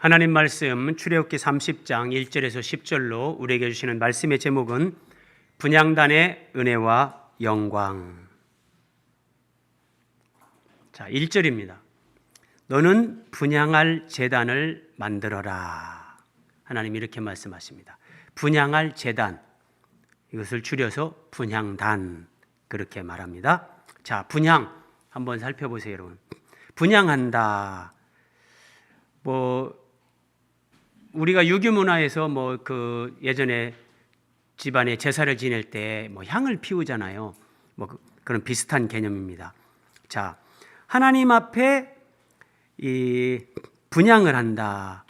하나님 말씀 출애굽기 30장 1절에서 10절로 우리에게 주시는 말씀의 제목은 분향단의 은혜와 영광. 자, 1절입니다. 너는 분향할 제단을 만들어라. 하나님 이렇게 말씀하십니다. 분향할 제단, 이것을 줄여서 분향단 그렇게 말합니다. 자, 분향 한번 살펴보세요, 여러분. 분향한다. 우리가 유교 문화에서 예전에 집안에 제사를 지낼 때 향을 피우잖아요. 그런 비슷한 개념입니다. 자, 하나님 앞에 이 분향을 한다.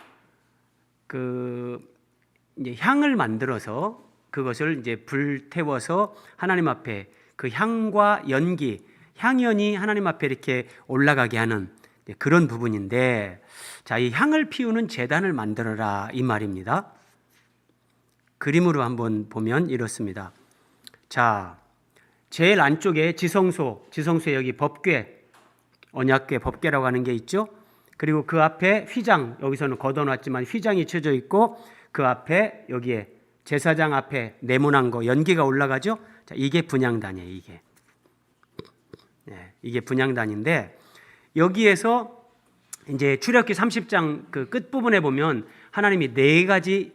이제 향을 만들어서 그것을 이제 불 태워서 하나님 앞에 그 향과 연기, 향연이 하나님 앞에 이렇게 올라가게 하는 그런 부분인데, 자, 이 향을 피우는 제단을 만들어라 이 말입니다. 그림으로 한번 보면 이렇습니다. 자, 제일 안쪽에 지성소에 여기 법궤, 언약궤 법궤라고 하는 게 있죠. 그리고 그 앞에 휘장, 여기서는 걷어놨지만 휘장이 쳐져 있고, 그 앞에 여기에 제사장 앞에 네모난 거 연기가 올라가죠. 자, 이게 분향단이에요. 이게 분향단인데, 여기에서 이제 출애굽기 30장 그 끝부분에 보면 하나님이 네 가지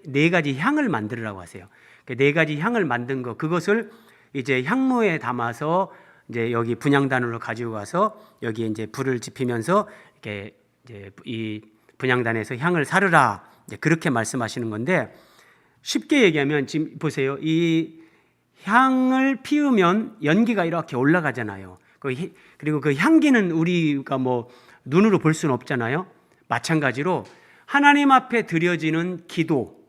향을 만들으라고 하세요. 그 네 가지 향을 만든 거, 그것을 이제 향로에 담아서 이제 여기 분향단으로 가지고 가서 여기에 이제 불을 지피면서 이렇게 이제 이 분향단에서 향을 사르라, 이제 그렇게 말씀하시는 건데, 쉽게 얘기하면 지금 보세요. 이 향을 피우면 연기가 이렇게 올라가잖아요. 그리고 그 향기는 우리가 눈으로 볼 수는 없잖아요. 마찬가지로 하나님 앞에 드려지는 기도,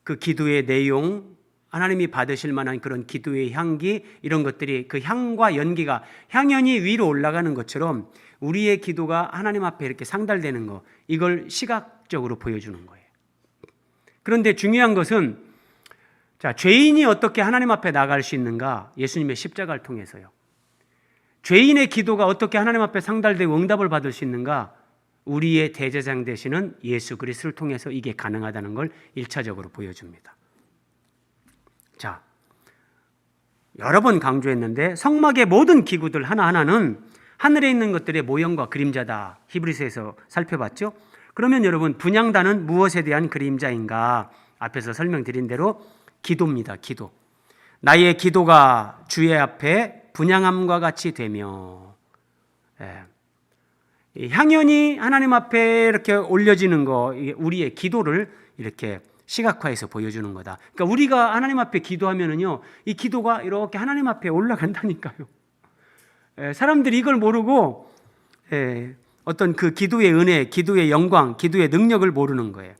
그 기도의 내용, 하나님이 받으실 만한 그런 기도의 향기, 이런 것들이 그 향과 연기가 향연이 위로 올라가는 것처럼 우리의 기도가 하나님 앞에 이렇게 상달되는 거, 이걸 시각적으로 보여주는 거예요. 그런데 중요한 것은, 자, 죄인이 어떻게 하나님 앞에 나갈 수 있는가? 예수님의 십자가를 통해서요. 죄인의 기도가 어떻게 하나님 앞에 상달되고 응답을 받을 수 있는가? 우리의 대제사장 되시는 예수 그리스도를 통해서 이게 가능하다는 걸 1차적으로 보여줍니다. 자, 여러 번 강조했는데 성막의 모든 기구들 하나하나는 하늘에 있는 것들의 모형과 그림자다. 히브리서에서 살펴봤죠? 그러면 여러분, 분향단은 무엇에 대한 그림자인가? 앞에서 설명드린 대로 기도입니다. 기도. 나의 기도가 주의 앞에 분향함과 같이 되며, 향연이 하나님 앞에 이렇게 올려지는 거, 이게 우리의 기도를 이렇게 시각화해서 보여주는 거다. 그러니까 우리가 하나님 앞에 기도하면은요, 이 기도가 이렇게 하나님 앞에 올라간다니까요. 사람들이 이걸 모르고 어떤 그 기도의 은혜, 기도의 영광, 기도의 능력을 모르는 거예요.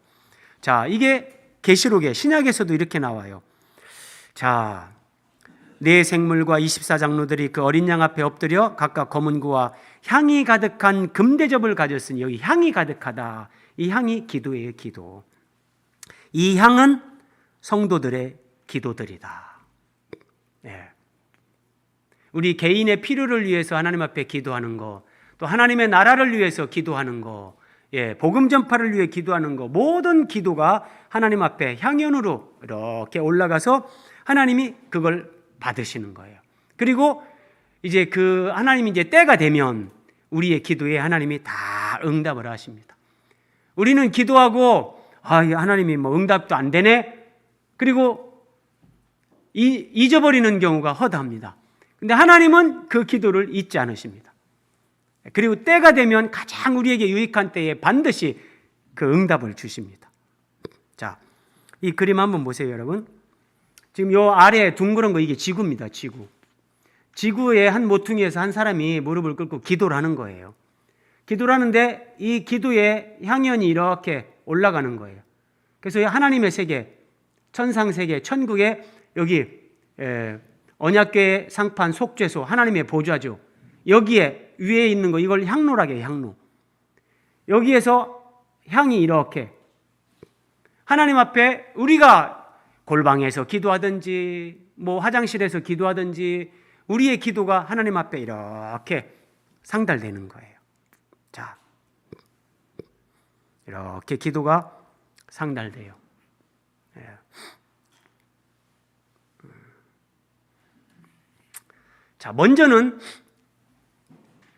자, 이게 계시록에, 신약에서도 이렇게 나와요. 자, 네 생물과 24장로들이 그 어린 양 앞에 엎드려 각각 검은 구와 향이 가득한 금대접을 가졌으니, 여기 향이 가득하다. 이 향이 기도예요, 기도. 이 향은 성도들의 기도들이다. 우리 개인의 필요를 위해서 하나님 앞에 기도하는 거, 또 하나님의 나라를 위해서 기도하는 거, 복음 전파를 위해 기도하는 거, 모든 기도가 하나님 앞에 향연으로 이렇게 올라가서 하나님이 그걸 받으시는 거예요. 그리고 이제 그 하나님이 이제 때가 되면 우리의 기도에 하나님이 다 응답을 하십니다. 우리는 기도하고 하나님이 응답도 안 되네. 그리고 잊어버리는 경우가 허다합니다. 근데 하나님은 그 기도를 잊지 않으십니다. 그리고 때가 되면 가장 우리에게 유익한 때에 반드시 그 응답을 주십니다. 자, 이 그림 한번 보세요, 여러분. 지금 요 아래 둥그런 거, 이게 지구입니다. 지구의 한 모퉁이에서 한 사람이 무릎을 꿇고 기도를 하는 거예요. 기도를 하는데 이 기도의 향연이 이렇게 올라가는 거예요. 그래서 하나님의 세계, 천상 세계, 천국에 여기 언약궤 상판 속죄소, 하나님의 보좌죠. 여기에 위에 있는 거, 이걸 향로라고 해요. 향로. 여기에서 향이 이렇게 하나님 앞에, 우리가 골방에서 기도하든지 화장실에서 기도하든지 우리의 기도가 하나님 앞에 이렇게 상달되는 거예요. 자, 이렇게 기도가 상달돼요. 예. 자, 먼저는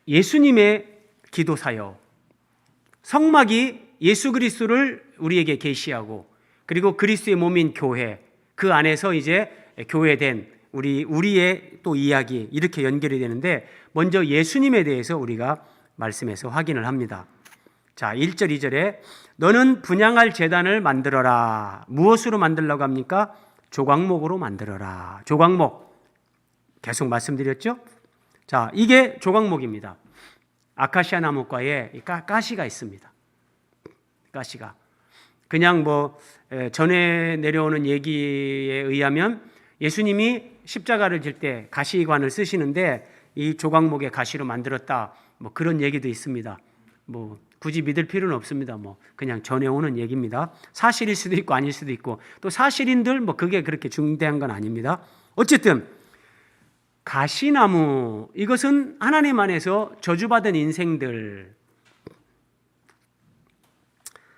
예수님의 기도 사역, 성막이 예수 그리스도를 우리에게 계시하고, 그리고 그리스도의 몸인 교회, 그 안에서 이제 교회된 우리의 또 이야기, 이렇게 연결이 되는데, 먼저 예수님에 대해서 우리가 말씀에서 확인을 합니다. 자, 1절 2절에 너는 분향할 제단을 만들어라. 무엇으로 만들려고 합니까? 조각목으로 만들어라. 조각목 계속 말씀드렸죠? 자, 이게 조각목입니다. 아카시아 나무과에 가시가 있습니다. 가시가 그냥 전에 내려오는 얘기에 의하면 예수님이 십자가를 질 때 가시관을 쓰시는데 이 조각목의 가시로 만들었다, 그런 얘기도 있습니다. 굳이 믿을 필요는 없습니다. 그냥 전해오는 얘기입니다. 사실일 수도 있고 아닐 수도 있고, 또 사실인들 그게 그렇게 중대한 건 아닙니다. 어쨌든 가시나무, 이것은 하나님 안에서 저주받은 인생들.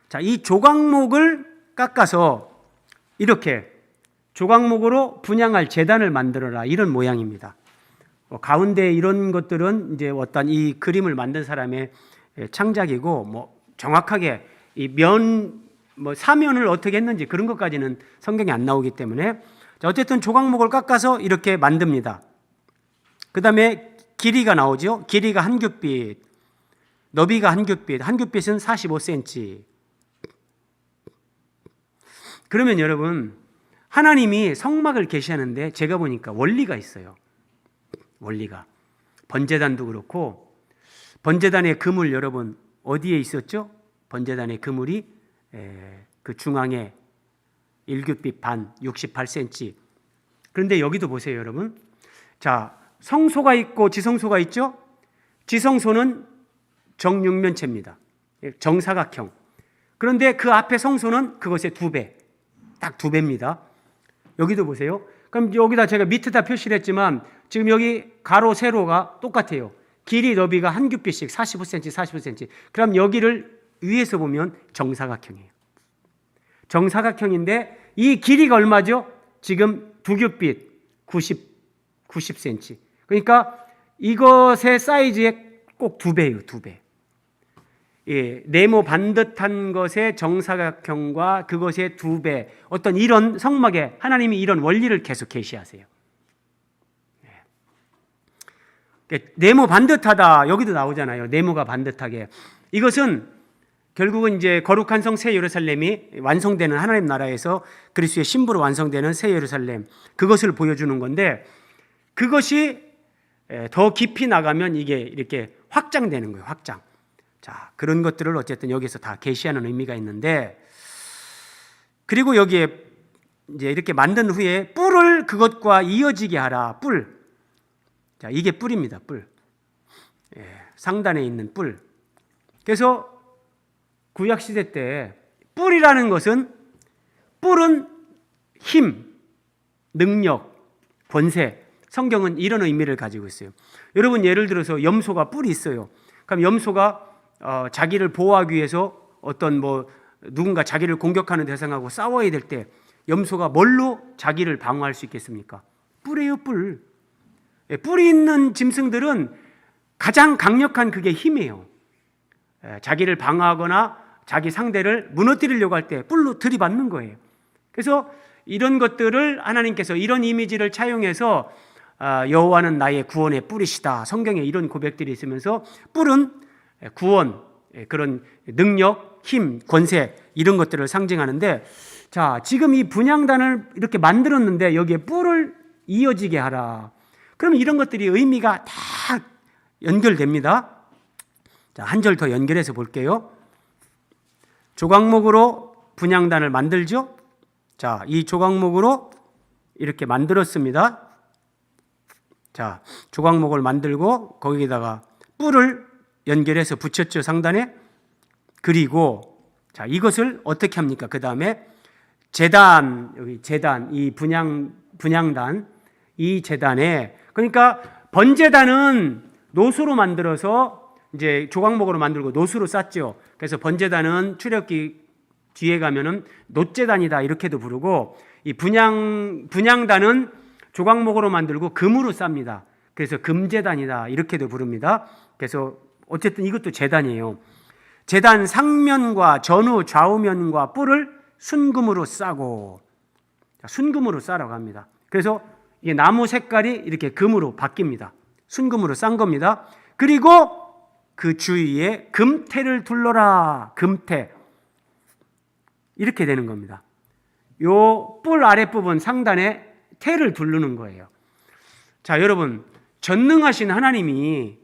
자, 이 조각목을 깎아서 이렇게 조각목으로 분향할 제단을 만들어라, 이런 모양입니다. 가운데 이런 것들은 이제 어떤 이 그림을 만든 사람의 창작이고, 정확하게 이 사면을 어떻게 했는지 그런 것까지는 성경에 안 나오기 때문에, 자, 어쨌든 조각목을 깎아서 이렇게 만듭니다. 그 다음에 길이가 나오죠. 길이가 한 규빗, 너비가 한 규빗, 한 규빗은 45cm. 그러면 여러분, 하나님이 성막을 계시하는데 제가 보니까 원리가 있어요. 원리가. 번제단도 그렇고, 번제단의 그물 여러분 어디에 있었죠? 번제단의 그물이 그 중앙에 1규빗 반, 68cm. 그런데 여기도 보세요, 여러분. 자, 성소가 있고 지성소가 있죠? 지성소는 정육면체입니다. 정사각형. 그런데 그 앞에 성소는 그것의 2배. 딱 2배입니다. 여기도 보세요. 그럼 여기다 제가 밑에다 표시를 했지만 지금 여기 가로 세로가 똑같아요. 길이 너비가 한 규빗씩 45cm, 45cm. 그럼 여기를 위에서 보면 정사각형이에요. 정사각형인데 이 길이가 얼마죠? 지금 2규빗 90cm. 그러니까 이것의 사이즈의 꼭 2배예요. 2배. 예, 네모 반듯한 것의 정사각형과 그것의 2배, 어떤 이런 성막에 하나님이 이런 원리를 계속 계시하세요. 네모 반듯하다, 여기도 나오잖아요. 네모가 반듯하게. 이것은 결국은 이제 거룩한 성 새 예루살렘이 완성되는, 하나님 나라에서 그리스도의 신부로 완성되는 새 예루살렘, 그것을 보여주는 건데, 그것이 더 깊이 나가면 이게 이렇게 확장되는 거예요. 확장. 자, 그런 것들을 어쨌든 여기서 다 계시하는 의미가 있는데, 그리고 여기에 이제 이렇게 만든 후에 뿔을 그것과 이어지게 하라. 뿔. 자, 이게 뿔입니다. 뿔. 예, 상단에 있는 뿔. 그래서 구약 시대 때 뿔이라는 것은, 뿔은 힘, 능력, 권세. 성경은 이런 의미를 가지고 있어요. 여러분, 예를 들어서 염소가 뿔이 있어요. 그럼 염소가 자기를 보호하기 위해서 어떤 누군가 자기를 공격하는 대상하고 싸워야 될 때 염소가 뭘로 자기를 방어할 수 있겠습니까? 뿔이에요, 뿔. 뿔이 있는 짐승들은 가장 강력한 그게 힘이에요. 자기를 방어하거나 자기 상대를 무너뜨리려고 할 때 뿔로 들이받는 거예요. 그래서 이런 것들을 하나님께서 이런 이미지를 차용해서 여호와는 나의 구원의 뿔이시다. 성경에 이런 고백들이 있으면서 뿔은 구원, 그런 능력, 힘, 권세, 이런 것들을 상징하는데, 자, 지금 이 분향단을 이렇게 만들었는데 여기에 뿔을 이어지게 하라. 그러면 이런 것들이 의미가 다 연결됩니다. 자, 한 절 더 연결해서 볼게요. 조각목으로 분향단을 만들죠. 자, 이 조각목으로 이렇게 만들었습니다. 자, 조각목을 만들고 거기다가 뿔을 연결해서 붙였죠, 상단에. 그리고 자, 이것을 어떻게 합니까? 그 다음에 제단, 여기 제단, 이 분향단, 이 제단에, 그러니까 번제단은 노소로 만들어서 이제 조각목으로 만들고 놋으로 쌌죠. 그래서 번제단은 출애굽기 뒤에 가면은 놋제단이다 이렇게도 부르고, 이 분향단은 조각목으로 만들고 금으로 쌉니다. 그래서 금제단이다 이렇게도 부릅니다. 그래서 어쨌든 이것도 제단이에요. 제단 상면과 전후 좌우면과 뿔을 순금으로 싸고, 순금으로 싸라고 합니다. 그래서 이게 나무 색깔이 이렇게 금으로 바뀝니다. 순금으로 싼 겁니다. 그리고 그 주위에 금태를 둘러라. 금태. 이렇게 되는 겁니다. 요 뿔 아랫부분 상단에 태를 두르는 거예요. 자, 여러분, 전능하신 하나님이,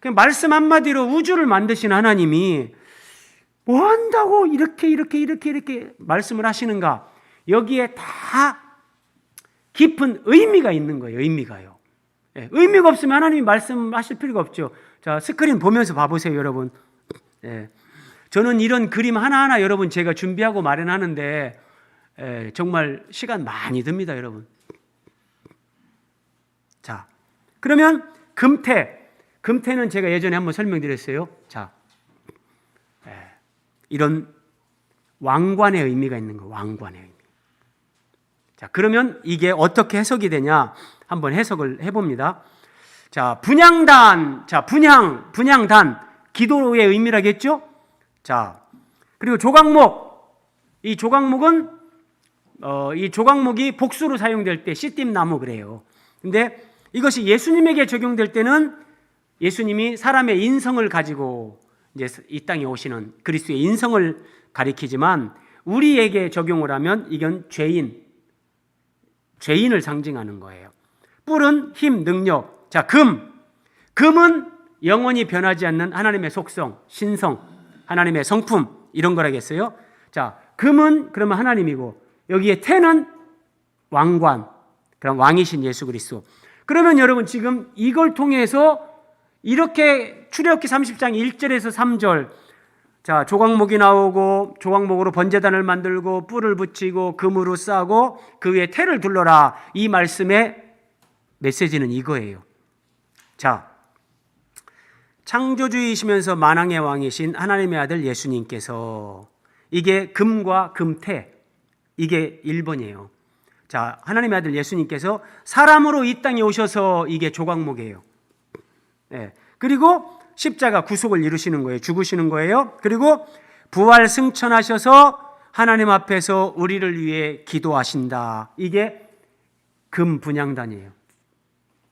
그냥 말씀 한마디로 우주를 만드신 하나님이 뭐 한다고 이렇게 말씀을 하시는가? 여기에 다 깊은 의미가 있는 거예요. 의미가요. 예, 의미가 없으면 하나님이 말씀하실 필요가 없죠. 자, 스크린 보면서 봐보세요, 여러분. 예, 저는 이런 그림 하나하나 여러분 제가 준비하고 마련하는데 정말 시간 많이 듭니다, 여러분. 자, 그러면 금태는 제가 예전에 한번 설명드렸어요. 자, 이런 왕관의 의미가 있는 거예요. 왕관의 의미. 자, 그러면 이게 어떻게 해석이 되냐? 한번 해석을 해봅니다. 자, 분향단. 자, 분향단. 기도의 의미라겠죠? 자, 그리고 조각목. 이 조각목이 복수로 사용될 때 씨띠나무 그래요. 근데 이것이 예수님에게 적용될 때는 예수님이 사람의 인성을 가지고 이제 이 땅에 오시는 그리스도의 인성을 가리키지만, 우리에게 적용을 하면 이건 죄인을 상징하는 거예요. 뿔은 힘, 능력. 자, 금은 영원히 변하지 않는 하나님의 속성, 신성, 하나님의 성품 이런 거라겠어요. 자, 금은 그러면 하나님이고, 여기에 태는 왕관, 그럼 왕이신 예수 그리스도. 그러면 여러분 지금 이걸 통해서 이렇게 출애굽기 30장 1절에서 3절, 자, 조각목이 나오고 조각목으로 번제단을 만들고 뿔을 붙이고 금으로 싸고 그 위에 태를 둘러라. 이 말씀의 메시지는 이거예요. 자, 창조주이시면서 만왕의 왕이신 하나님의 아들 예수님께서, 이게 금과 금태, 이게 1번이에요. 자, 하나님의 아들 예수님께서 사람으로 이 땅에 오셔서, 이게 조각목이에요. 네. 그리고 십자가 구속을 이루시는 거예요. 죽으시는 거예요. 그리고 부활 승천하셔서 하나님 앞에서 우리를 위해 기도하신다. 이게 금분향단이에요.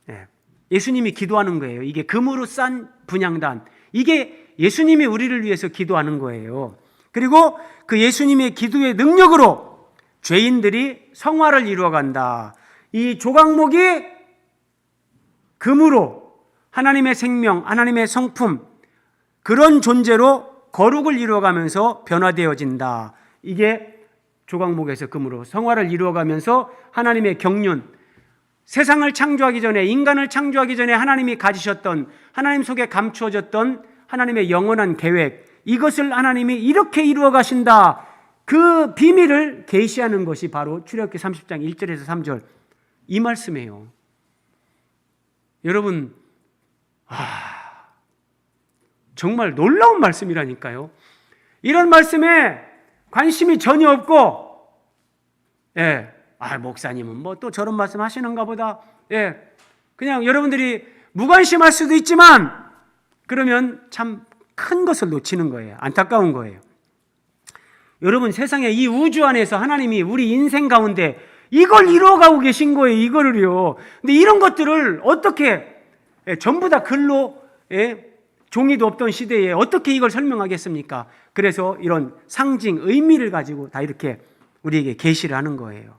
네. 예수님이 기도하는 거예요. 이게 금으로 싼 분향단. 이게 예수님이 우리를 위해서 기도하는 거예요. 그리고 그 예수님의 기도의 능력으로 죄인들이 성화를 이루어간다. 이 조각목이 금으로 하나님의 생명, 하나님의 성품, 그런 존재로 거룩을 이루어가면서 변화되어진다. 이게 조각목에서 금으로 성화를 이루어가면서 하나님의 경륜, 세상을 창조하기 전에, 인간을 창조하기 전에 하나님이 가지셨던, 하나님 속에 감추어졌던 하나님의 영원한 계획, 이것을 하나님이 이렇게 이루어 가신다. 그 비밀을 계시하는 것이 바로 출애굽기 30장 1절에서 3절 이 말씀이에요. 여러분, 정말 놀라운 말씀이라니까요. 이런 말씀에 관심이 전혀 없고, 목사님은 뭐 또 저런 말씀 하시는가 보다. 그냥 여러분들이 무관심할 수도 있지만, 그러면 참 큰 것을 놓치는 거예요. 안타까운 거예요. 여러분, 세상에 이 우주 안에서 하나님이 우리 인생 가운데 이걸 이루어가고 계신 거예요. 이거를요. 근데 이런 것들을 어떻게 전부 다 글로, 종이도 없던 시대에 어떻게 이걸 설명하겠습니까? 그래서 이런 상징, 의미를 가지고 다 이렇게 우리에게 계시를 하는 거예요.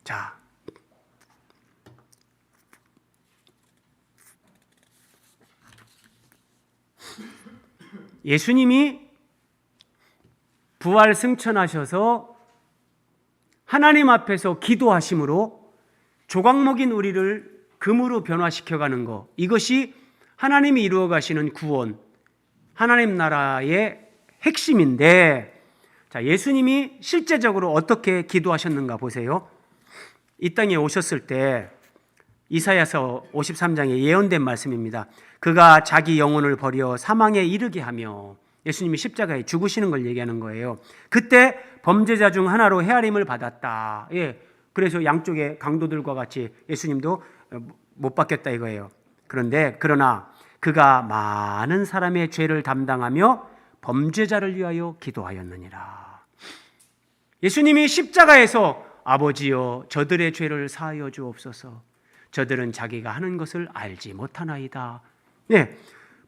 자, 예수님이 부활 승천하셔서 하나님 앞에서 기도하심으로 조각목인 우리를 금으로 변화시켜가는 것, 이것이 하나님이 이루어 가시는 구원, 하나님 나라의 핵심인데, 자, 예수님이 실제적으로 어떻게 기도하셨는가 보세요. 이 땅에 오셨을 때 이사야서 53장에 예언된 말씀입니다. 그가 자기 영혼을 버려 사망에 이르게 하며, 예수님이 십자가에 죽으시는 걸 얘기하는 거예요. 그때 범죄자 중 하나로 헤아림을 받았다. 그래서 양쪽의 강도들과 같이 예수님도 못 받겠다 이거예요. 그러나 그가 많은 사람의 죄를 담당하며 범죄자를 위하여 기도하였느니라. 예수님이 십자가에서 아버지여 저들의 죄를 사하여 주옵소서. 저들은 자기가 하는 것을 알지 못하나이다.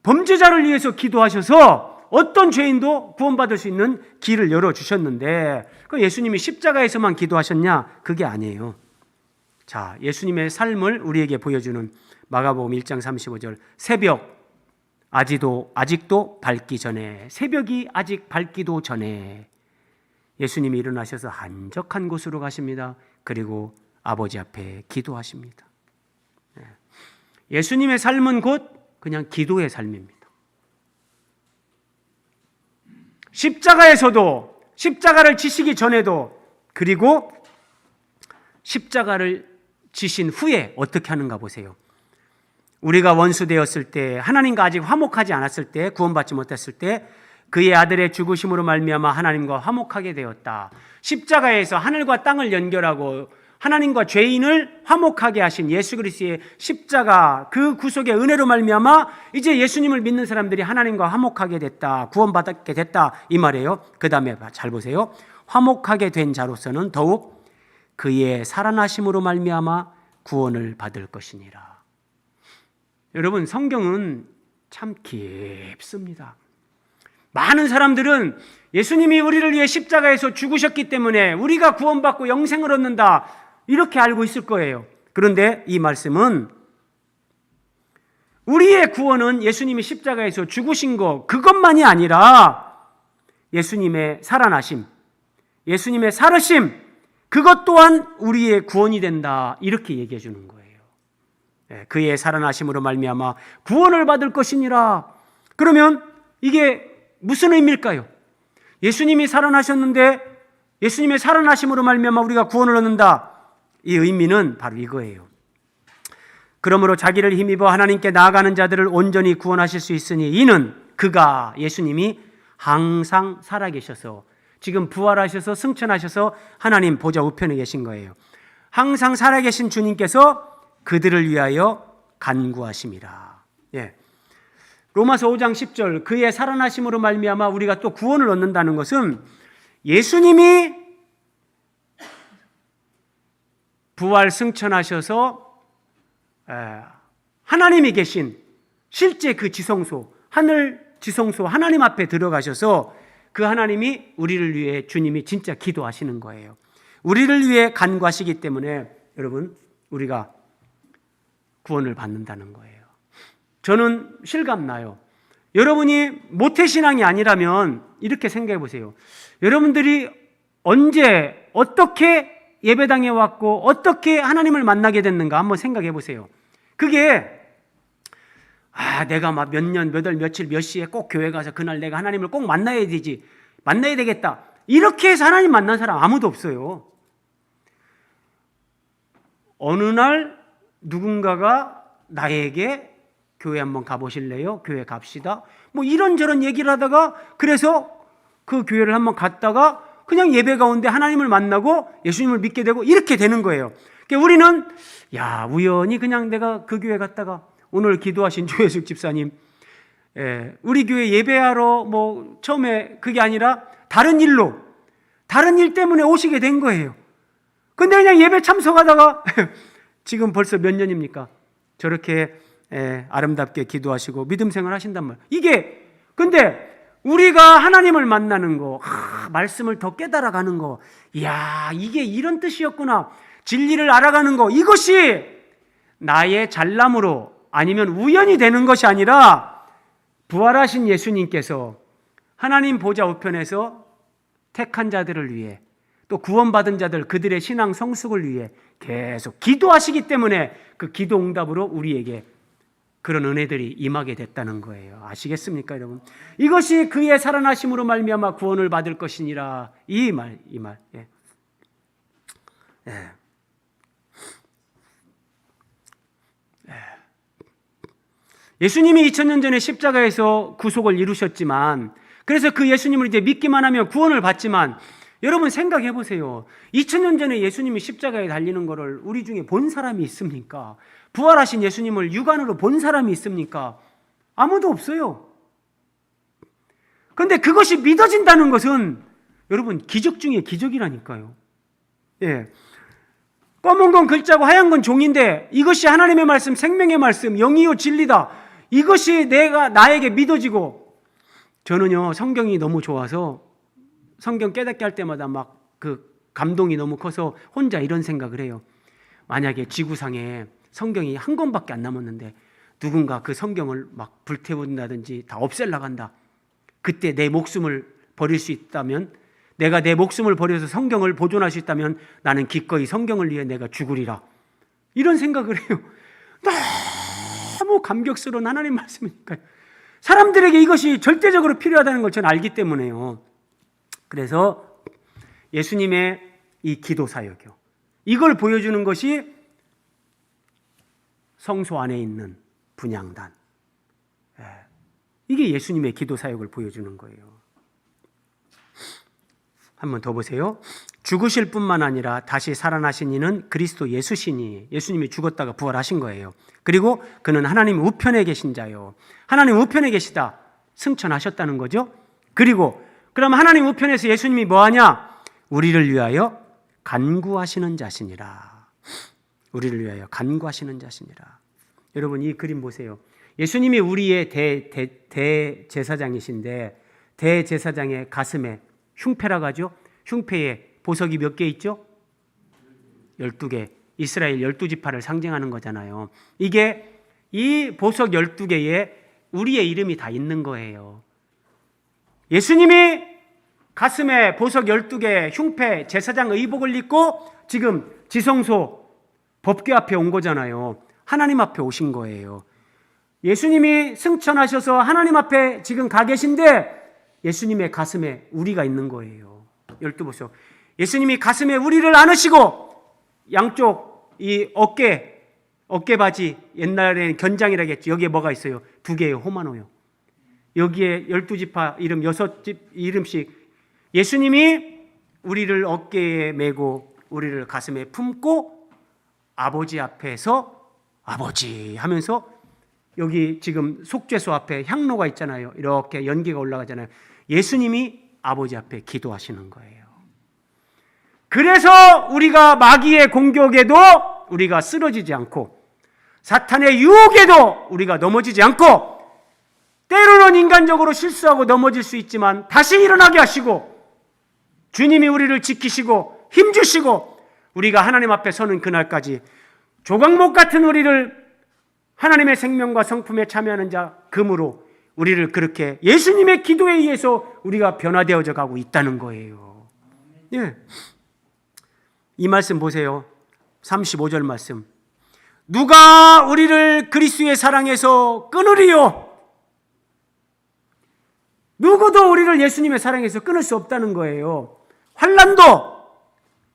범죄자를 위해서 기도하셔서 어떤 죄인도 구원받을 수 있는 길을 열어주셨는데, 그 예수님이 십자가에서만 기도하셨냐? 그게 아니에요. 자, 예수님의 삶을 우리에게 보여주는 마가복음 1장 35절, 새벽 아직도 밝기 전에, 새벽이 아직 밝기도 전에 예수님이 일어나셔서 한적한 곳으로 가십니다. 그리고 아버지 앞에 기도하십니다. 예수님의 삶은 곧 그냥 기도의 삶입니다. 십자가를 지시기 전에도, 그리고 십자가를 지신 후에 어떻게 하는가 보세요. 우리가 원수 되었을 때, 하나님과 아직 화목하지 않았을 때, 구원받지 못했을 때 그의 아들의 죽으심으로 말미암아 하나님과 화목하게 되었다. 십자가에서 하늘과 땅을 연결하고 하나님과 죄인을 화목하게 하신 예수 그리스도의 십자가, 그 구속의 은혜로 말미암아 이제 예수님을 믿는 사람들이 하나님과 화목하게 됐다, 구원받게 됐다, 이 말이에요. 그 다음에 잘 보세요. 화목하게 된 자로서는 더욱 그의 살아나심으로 말미암아 구원을 받을 것이니라. 여러분, 성경은 참 깊습니다. 많은 사람들은 예수님이 우리를 위해 십자가에서 죽으셨기 때문에 우리가 구원받고 영생을 얻는다, 이렇게 알고 있을 거예요. 그런데 이 말씀은 우리의 구원은 예수님이 십자가에서 죽으신 것, 그것만이 아니라 예수님의 살아나심, 예수님의 살으심, 그것 또한 우리의 구원이 된다, 이렇게 얘기해 주는 거예요. 그의 살아나심으로 말미암아 구원을 받을 것이니라. 그러면 이게 무슨 의미일까요? 예수님이 살아나셨는데 예수님의 살아나심으로 말미암아 우리가 구원을 얻는다, 이 의미는 바로 이거예요. 그러므로 자기를 힘입어 하나님께 나아가는 자들을 온전히 구원하실 수 있으니 이는 그가, 예수님이 항상 살아계셔서, 지금 부활하셔서 승천하셔서 하나님 보좌 우편에 계신 거예요. 항상 살아계신 주님께서 그들을 위하여 간구하심이라. 로마서 5장 10절, 그의 살아나심으로 말미암아 우리가 또 구원을 얻는다는 것은 예수님이 부활 승천하셔서 하나님이 계신 실제 그 지성소, 하늘 지성소, 하나님 앞에 들어가셔서 그 하나님이 우리를 위해, 주님이 진짜 기도하시는 거예요. 우리를 위해 간구하시기 때문에 여러분, 우리가 구원을 받는다는 거예요. 저는 실감나요. 여러분이 모태신앙이 아니라면 이렇게 생각해 보세요. 여러분들이 언제 어떻게 예배당에 왔고 어떻게 하나님을 만나게 됐는가 한번 생각해 보세요. 그게 내가 막 몇 년, 몇 월, 며칠, 몇 시에 꼭 교회 가서 그날 내가 하나님을 꼭 만나야 되겠다, 이렇게 해서 하나님 만난 사람 아무도 없어요. 어느 날 누군가가 나에게 교회 한번 가보실래요? 교회 갑시다. 뭐 이런저런 얘기를 하다가, 그래서 그 교회를 한번 갔다가 그냥 예배 가운데 하나님을 만나고 예수님을 믿게 되고 이렇게 되는 거예요. 그러니까 우리는 우연히 그냥 내가 그 교회 갔다가 오늘 기도하신 조혜숙 집사님, 우리 교회 예배하러 뭐 처음에 그게 아니라 다른 일 때문에 오시게 된 거예요. 근데 그냥 예배 참석하다가 지금 벌써 몇 년입니까? 저렇게 아름답게 기도하시고 믿음 생활 하신단 말이에요. 이게 근데 우리가 하나님을 만나는 거, 말씀을 더 깨달아가는 거, 이게 이런 뜻이었구나, 진리를 알아가는 거, 이것이 나의 잘남으로 아니면 우연이 되는 것이 아니라 부활하신 예수님께서 하나님 보좌 우편에서 택한 자들을 위해, 또 구원받은 자들, 그들의 신앙 성숙을 위해 계속 기도하시기 때문에 그 기도 응답으로 우리에게 그런 은혜들이 임하게 됐다는 거예요. 아시겠습니까, 여러분? 이것이 그의 살아나심으로 말미암아 구원을 받을 것이니라, 이 말. 예수님이 2000년 전에 십자가에서 구속을 이루셨지만, 그래서 그 예수님을 이제 믿기만 하면 구원을 받지만, 여러분 생각해 보세요. 2000년 전에 예수님이 십자가에 달리는 것을 우리 중에 본 사람이 있습니까? 부활하신 예수님을 육안으로 본 사람이 있습니까? 아무도 없어요. 그런데 그것이 믿어진다는 것은 여러분 기적 중에 기적이라니까요. 예. 검은 건 글자고 하얀 건 종인데 이것이 하나님의 말씀, 생명의 말씀, 영이요 진리다. 이것이 나에게 믿어지고, 저는요 성경이 너무 좋아서 성경 깨닫게 할 때마다 막 그 감동이 너무 커서 혼자 이런 생각을 해요. 만약에 지구상에 성경이 한 권밖에 안 남았는데 누군가 그 성경을 막 불태운다든지 다 없애려고 한다. 그때 내 목숨을 버릴 수 있다면, 내가 내 목숨을 버려서 성경을 보존할 수 있다면 나는 기꺼이 성경을 위해 내가 죽으리라. 이런 생각을 해요. 너무 감격스러운 하나님 말씀이니까요. 사람들에게 이것이 절대적으로 필요하다는 걸 저는 알기 때문에요. 그래서 예수님의 이 기도 사역이요, 이걸 보여주는 것이 성소 안에 있는 분향단. 이게 예수님의 기도 사역을 보여주는 거예요. 한번 더 보세요. 죽으실 뿐만 아니라 다시 살아나신 이는 그리스도 예수시니, 예수님이 죽었다가 부활하신 거예요. 그리고 그는 하나님 우편에 계신 자요. 하나님 우편에 계시다, 승천하셨다는 거죠. 그리고 그럼 하나님 우편에서 예수님이 뭐하냐? 우리를 위하여 간구하시는 자시니라. 우리를 위하여 간구하시는 자시니라. 여러분 이 그림 보세요. 예수님이 우리의 대제사장이신데, 대제사장의 가슴에 흉패라고 하죠. 흉패에 보석이 몇 개 있죠? 12개. 이스라엘 12지파를 상징하는 거잖아요. 이게 이 보석 12개에 우리의 이름이 다 있는 거예요. 예수님이 가슴에 보석 12개, 흉패, 제사장 의복을 입고 지금 지성소 법궤 앞에 온 거잖아요. 하나님 앞에 오신 거예요. 예수님이 승천하셔서 하나님 앞에 지금 가 계신데 예수님의 가슴에 우리가 있는 거예요. 12보석. 예수님이 가슴에 우리를 안으시고 양쪽 이 어깨 바지, 옛날에는 견장이라고 했죠. 여기에 뭐가 있어요? 2개의 호마노요. 여기에 12지파 이름 6집 이름씩 예수님이 우리를 어깨에 메고 우리를 가슴에 품고 아버지 앞에서 아버지 하면서, 여기 지금 속죄소 앞에 향로가 있잖아요. 이렇게 연기가 올라가잖아요. 예수님이 아버지 앞에 기도하시는 거예요. 그래서 우리가 마귀의 공격에도 우리가 쓰러지지 않고, 사탄의 유혹에도 우리가 넘어지지 않고, 때로는 인간적으로 실수하고 넘어질 수 있지만 다시 일어나게 하시고, 주님이 우리를 지키시고 힘주시고, 우리가 하나님 앞에 서는 그날까지 조각목 같은 우리를 하나님의 생명과 성품에 참여하는 자 금으로 우리를 그렇게 예수님의 기도에 의해서 우리가 변화되어져 가고 있다는 거예요. 예. 이 말씀 보세요. 35절 말씀. 누가 우리를 그리스도의 사랑에서 끊으리요? 누구도 우리를 예수님의 사랑에서 끊을 수 없다는 거예요. 환난도,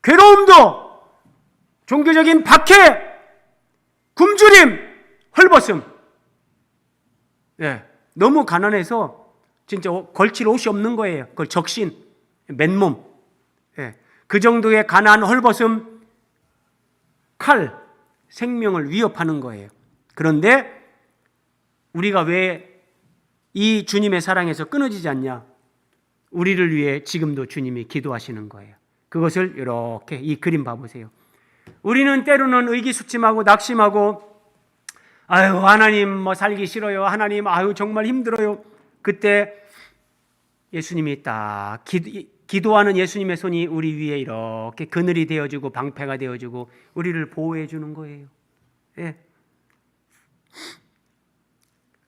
괴로움도, 종교적인 박해, 굶주림, 헐벗음. 예, 너무 가난해서 진짜 걸칠 옷이 없는 거예요. 그걸 적신, 맨몸. 예, 그 정도의 가난, 헐벗음, 칼, 생명을 위협하는 거예요. 그런데 우리가 왜 이 주님의 사랑에서 끊어지지 않냐? 우리를 위해 지금도 주님이 기도하시는 거예요. 그것을 이렇게 이 그림 봐보세요. 우리는 때로는 의기소침하고 낙심하고, 아유 하나님 뭐 살기 싫어요, 하나님 아유 정말 힘들어요. 그때 예수님이 딱 기도하는 예수님의 손이 우리 위에 이렇게 그늘이 되어주고 방패가 되어주고 우리를 보호해 주는 거예요. 예.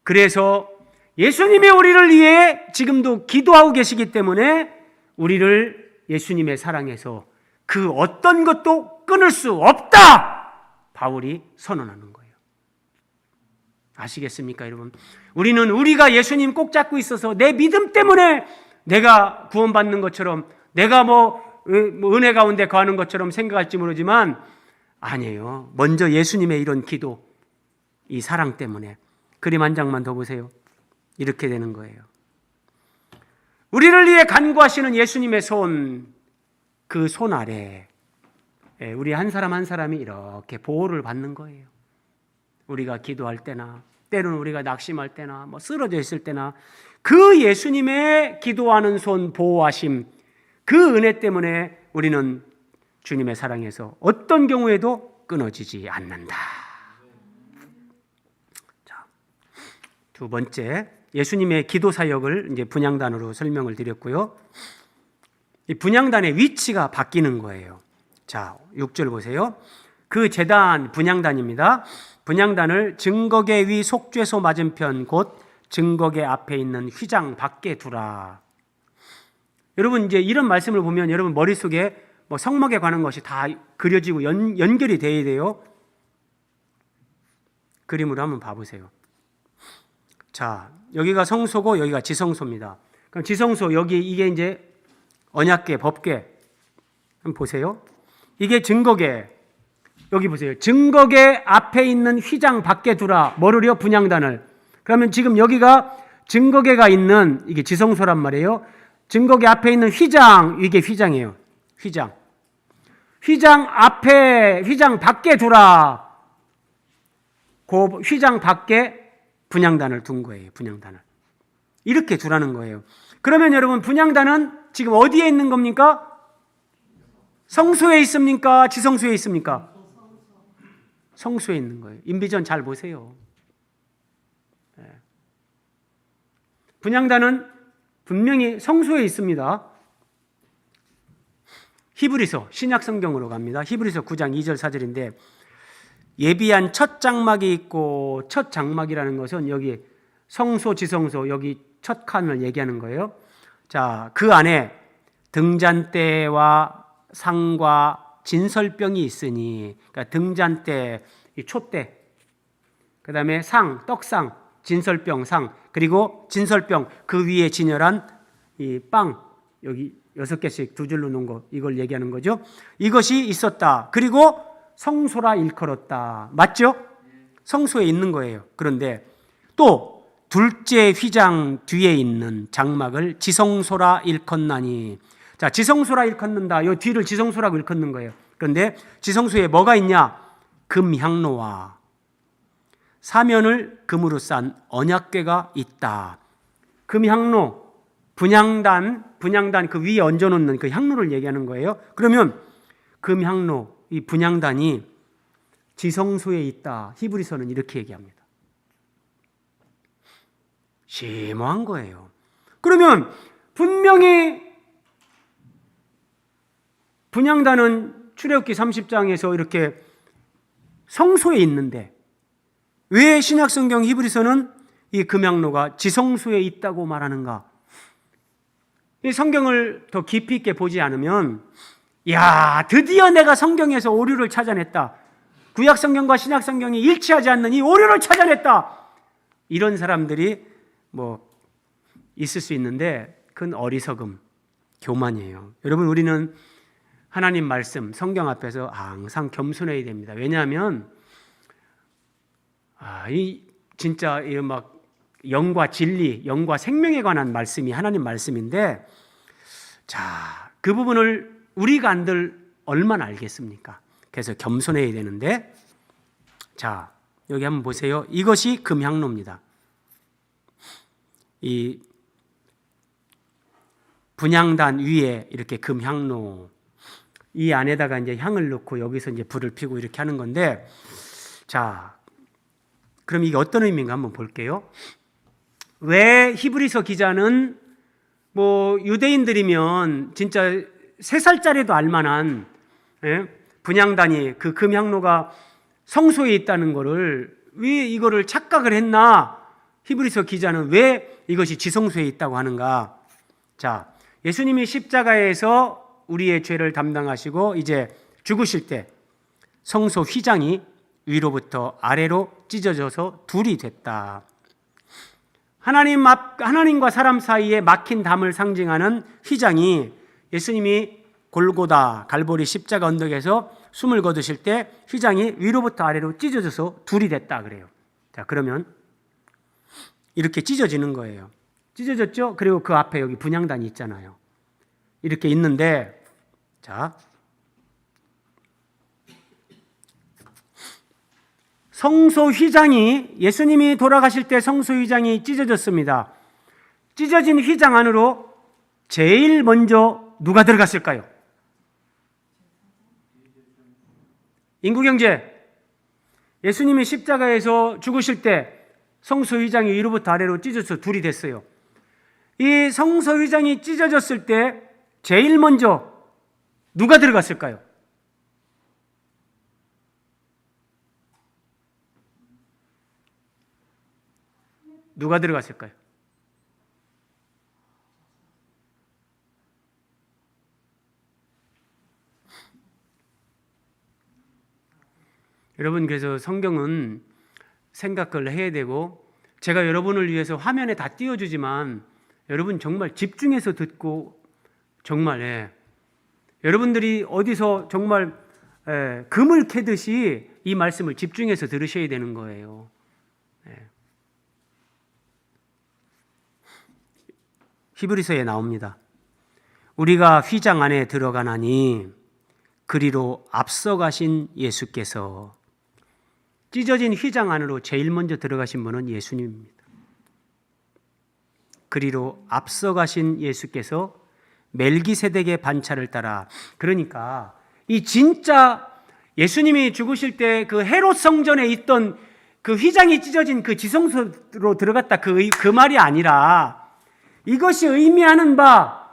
그래서 예수님이 우리를 위해 지금도 기도하고 계시기 때문에 우리를 예수님의 사랑에서 그 어떤 것도 끊을 수 없다, 바울이 선언하는 거예요. 아시겠습니까 여러분? 우리는 우리가 예수님 꼭 잡고 있어서 내 믿음 때문에 내가 구원받는 것처럼, 내가 뭐 은혜 가운데 거하는 것처럼 생각할지 모르지만 아니에요. 먼저 예수님의 이런 기도, 이 사랑 때문에, 그림 한 장만 더 보세요. 이렇게 되는 거예요. 우리를 위해 간구하시는 예수님의 손, 그 손 아래 우리 한 사람 한 사람이 이렇게 보호를 받는 거예요. 우리가 기도할 때나 때로는 우리가 낙심할 때나 쓰러져 있을 때나 그 예수님의 기도하는 손 보호하심, 그 은혜 때문에 우리는 주님의 사랑에서 어떤 경우에도 끊어지지 않는다. 자, 두 번째, 예수님의 기도 사역을 이제 분향단으로 설명을 드렸고요. 이 분향단의 위치가 바뀌는 거예요. 자, 6절 보세요. 그 제단 분향단입니다. 분향단을 증거계 위 속죄소 맞은편 곧 증거계 앞에 있는 휘장 밖에 두라. 여러분 이제 이런 말씀을 보면 여러분 머릿속에 성막에 관한 것이 다 그려지고 연결이 돼야 돼요. 그림으로 한번 봐보세요. 자, 여기가 성소고 여기가 지성소입니다. 그럼 지성소 여기 이게 이제 언약궤, 법궤 한번 보세요. 이게 증거궤. 여기 보세요. 증거궤 앞에 있는 휘장 밖에 두라. 뭐를요? 분향단을. 그러면 지금 여기가 증거궤가 있는 이게 지성소란 말이에요. 증거궤 앞에 있는 휘장, 이게 휘장이에요. 휘장. 휘장 앞에, 휘장 밖에 두라. 그 휘장 밖에 분향단을 둔 거예요. 분향단을. 이렇게 두라는 거예요. 그러면 여러분 분향단은 지금 어디에 있는 겁니까? 성소에 있습니까? 지성소에 있습니까? 성소에 있는 거예요. 인비전 잘 보세요. 분향단은 분명히 성소에 있습니다. 히브리서, 신약 성경으로 갑니다. 히브리서 9장 2절 4절인데 예비한 첫 장막이 있고, 첫 장막이라는 것은 여기 성소, 지성소, 여기 첫 칸을 얘기하는 거예요. 자, 그 안에 등잔대와 상과 진설병이 있으니, 그러니까 등잔대, 이 촛대, 그 다음에 상, 떡상, 진설병, 상, 그리고 진설병 그 위에 진열한 이 빵, 여기 6개씩 두 줄로 놓은 거, 이걸 얘기하는 거죠. 이것이 있었다. 그리고 성소라 일컬었다. 맞죠? 성소에 있는 거예요. 그런데 또 둘째 휘장 뒤에 있는 장막을 지성소라 일컫나니. 자, 지성소라 일컫는다. 이 뒤를 지성소라고 일컫는 거예요. 그런데 지성소에 뭐가 있냐? 금향로와 사면을 금으로 싼 언약궤가 있다. 금향로, 분향단 그 위에 얹어놓는 그 향로를 얘기하는 거예요. 그러면 금향로, 이 분향단이 지성소에 있다. 히브리서는 이렇게 얘기합니다. 심오한 거예요. 그러면 분명히 분향단은 출애굽기 30장에서 이렇게 성소에 있는데 왜 신약성경 히브리서는 이 금향로가 지성소에 있다고 말하는가? 이 성경을 더 깊이 있게 보지 않으면 야, 드디어 내가 성경에서 오류를 찾아냈다. 구약 성경과 신약 성경이 일치하지 않는 이 오류를 찾아냈다. 이런 사람들이 있을 수 있는데 그건 어리석음, 교만이에요. 여러분, 우리는 하나님 말씀, 성경 앞에서 항상 겸손해야 됩니다. 왜냐하면 이 진짜 이 영과 진리, 영과 생명에 관한 말씀이 하나님 말씀인데, 자, 그 부분을 우리가 안들 얼마나 알겠습니까? 그래서 겸손해야 되는데, 자, 여기 한번 보세요. 이것이 금향로입니다. 이 분향단 위에 이렇게 금향로, 이 안에다가 이제 향을 넣고 여기서 이제 불을 피고 이렇게 하는 건데, 자, 그럼 이게 어떤 의미인가 한번 볼게요. 왜 히브리서 기자는 유대인들이면 진짜 3살짜리도 알만한 분향단이 그 금향로가 성소에 있다는 거를 왜 이거를 착각을 했나? 히브리서 기자는 왜 이것이 지성소에 있다고 하는가? 자, 예수님이 십자가에서 우리의 죄를 담당하시고 이제 죽으실 때 성소 휘장이 위로부터 아래로 찢어져서 둘이 됐다. 하나님과 사람 사이에 막힌 담을 상징하는 휘장이 예수님이 골고다 갈보리 십자가 언덕에서 숨을 거두실 때 휘장이 위로부터 아래로 찢어져서 둘이 됐다 그래요. 자, 그러면 이렇게 찢어지는 거예요. 찢어졌죠? 그리고 그 앞에 여기 분향단이 있잖아요. 이렇게 있는데, 자, 성소 휘장이, 예수님이 돌아가실 때 성소 휘장이 찢어졌습니다. 찢어진 휘장 안으로 제일 먼저 누가 들어갔을까요? 인구경제. 예수님이 십자가에서 죽으실 때 성소 휘장이 위로부터 아래로 찢어져서 둘이 됐어요. 이 성소 휘장이 찢어졌을 때 제일 먼저 누가 들어갔을까요? 누가 들어갔을까요? 여러분, 그래서 성경은 생각을 해야 되고, 제가 여러분을 위해서 화면에 다 띄워주지만 여러분 정말 집중해서 듣고, 정말 여러분들이 어디서 정말 금을 캐듯이 이 말씀을 집중해서 들으셔야 되는 거예요. 히브리서에 나옵니다. 우리가 휘장 안에 들어가나니 그리로 앞서가신 예수께서. 찢어진 휘장 안으로 제일 먼저 들어가신 분은 예수님입니다. 그리로 앞서가신 예수께서 멜기세덱의 반차를 따라. 그러니까 이 진짜 예수님이 죽으실 때 그 헤롯 성전에 있던 그 휘장이 찢어진 그 지성소로 들어갔다, 그 말이 아니라, 이것이 의미하는 바,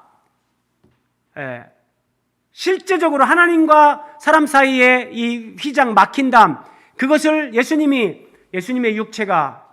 실제적으로 하나님과 사람 사이에 이 휘장 막힌 담, 그것을 예수님의 육체가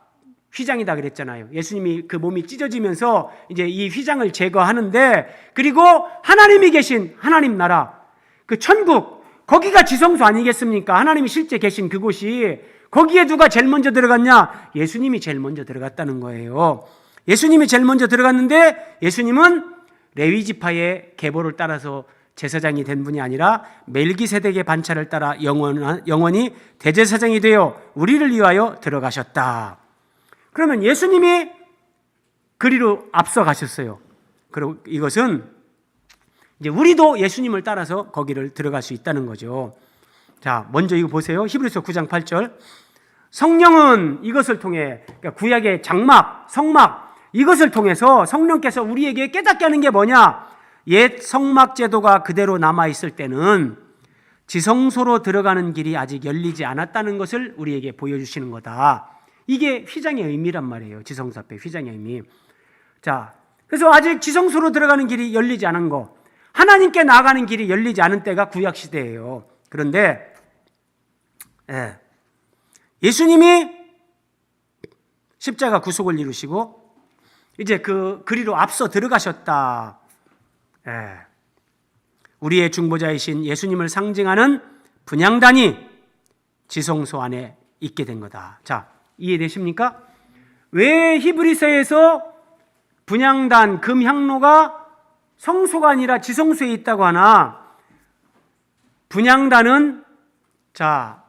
휘장이다 그랬잖아요. 예수님이 그 몸이 찢어지면서 이제 이 휘장을 제거하는데, 그리고 하나님이 계신 하나님 나라, 그 천국, 거기가 지성소 아니겠습니까? 하나님이 실제 계신 그곳이, 거기에 누가 제일 먼저 들어갔냐? 예수님이 제일 먼저 들어갔다는 거예요. 예수님이 제일 먼저 들어갔는데, 예수님은 레위 지파의 계보를 따라서 제사장이 된 분이 아니라 멜기세덱의 반차를 따라 영원히 대제사장이 되어 우리를 위하여 들어가셨다. 그러면 예수님이 그리로 앞서 가셨어요. 그리고 이것은 이제 우리도 예수님을 따라서 거기를 들어갈 수 있다는 거죠. 자, 먼저 이거 보세요. 히브리서 9장 8절. 성령은 이것을 통해, 그러니까 구약의 장막, 성막, 이것을 통해서 성령께서 우리에게 깨닫게 하는 게 뭐냐? 옛 성막 제도가 그대로 남아있을 때는 지성소로 들어가는 길이 아직 열리지 않았다는 것을 우리에게 보여주시는 거다. 이게 휘장의 의미란 말이에요. 지성소 앞에 휘장의 의미. 자, 그래서 아직 지성소로 들어가는 길이 열리지 않은 거, 하나님께 나아가는 길이 열리지 않은 때가 구약시대예요. 그런데 예수님이 십자가 구속을 이루시고 이제 그리로 앞서 들어가셨다. 우리의 중보자이신 예수님을 상징하는 분향단이 지성소 안에 있게 된 거다. 자, 이해되십니까? 왜 히브리서에서 분향단, 금향로가 성소가 아니라 지성소에 있다고 하나? 분향단은, 자,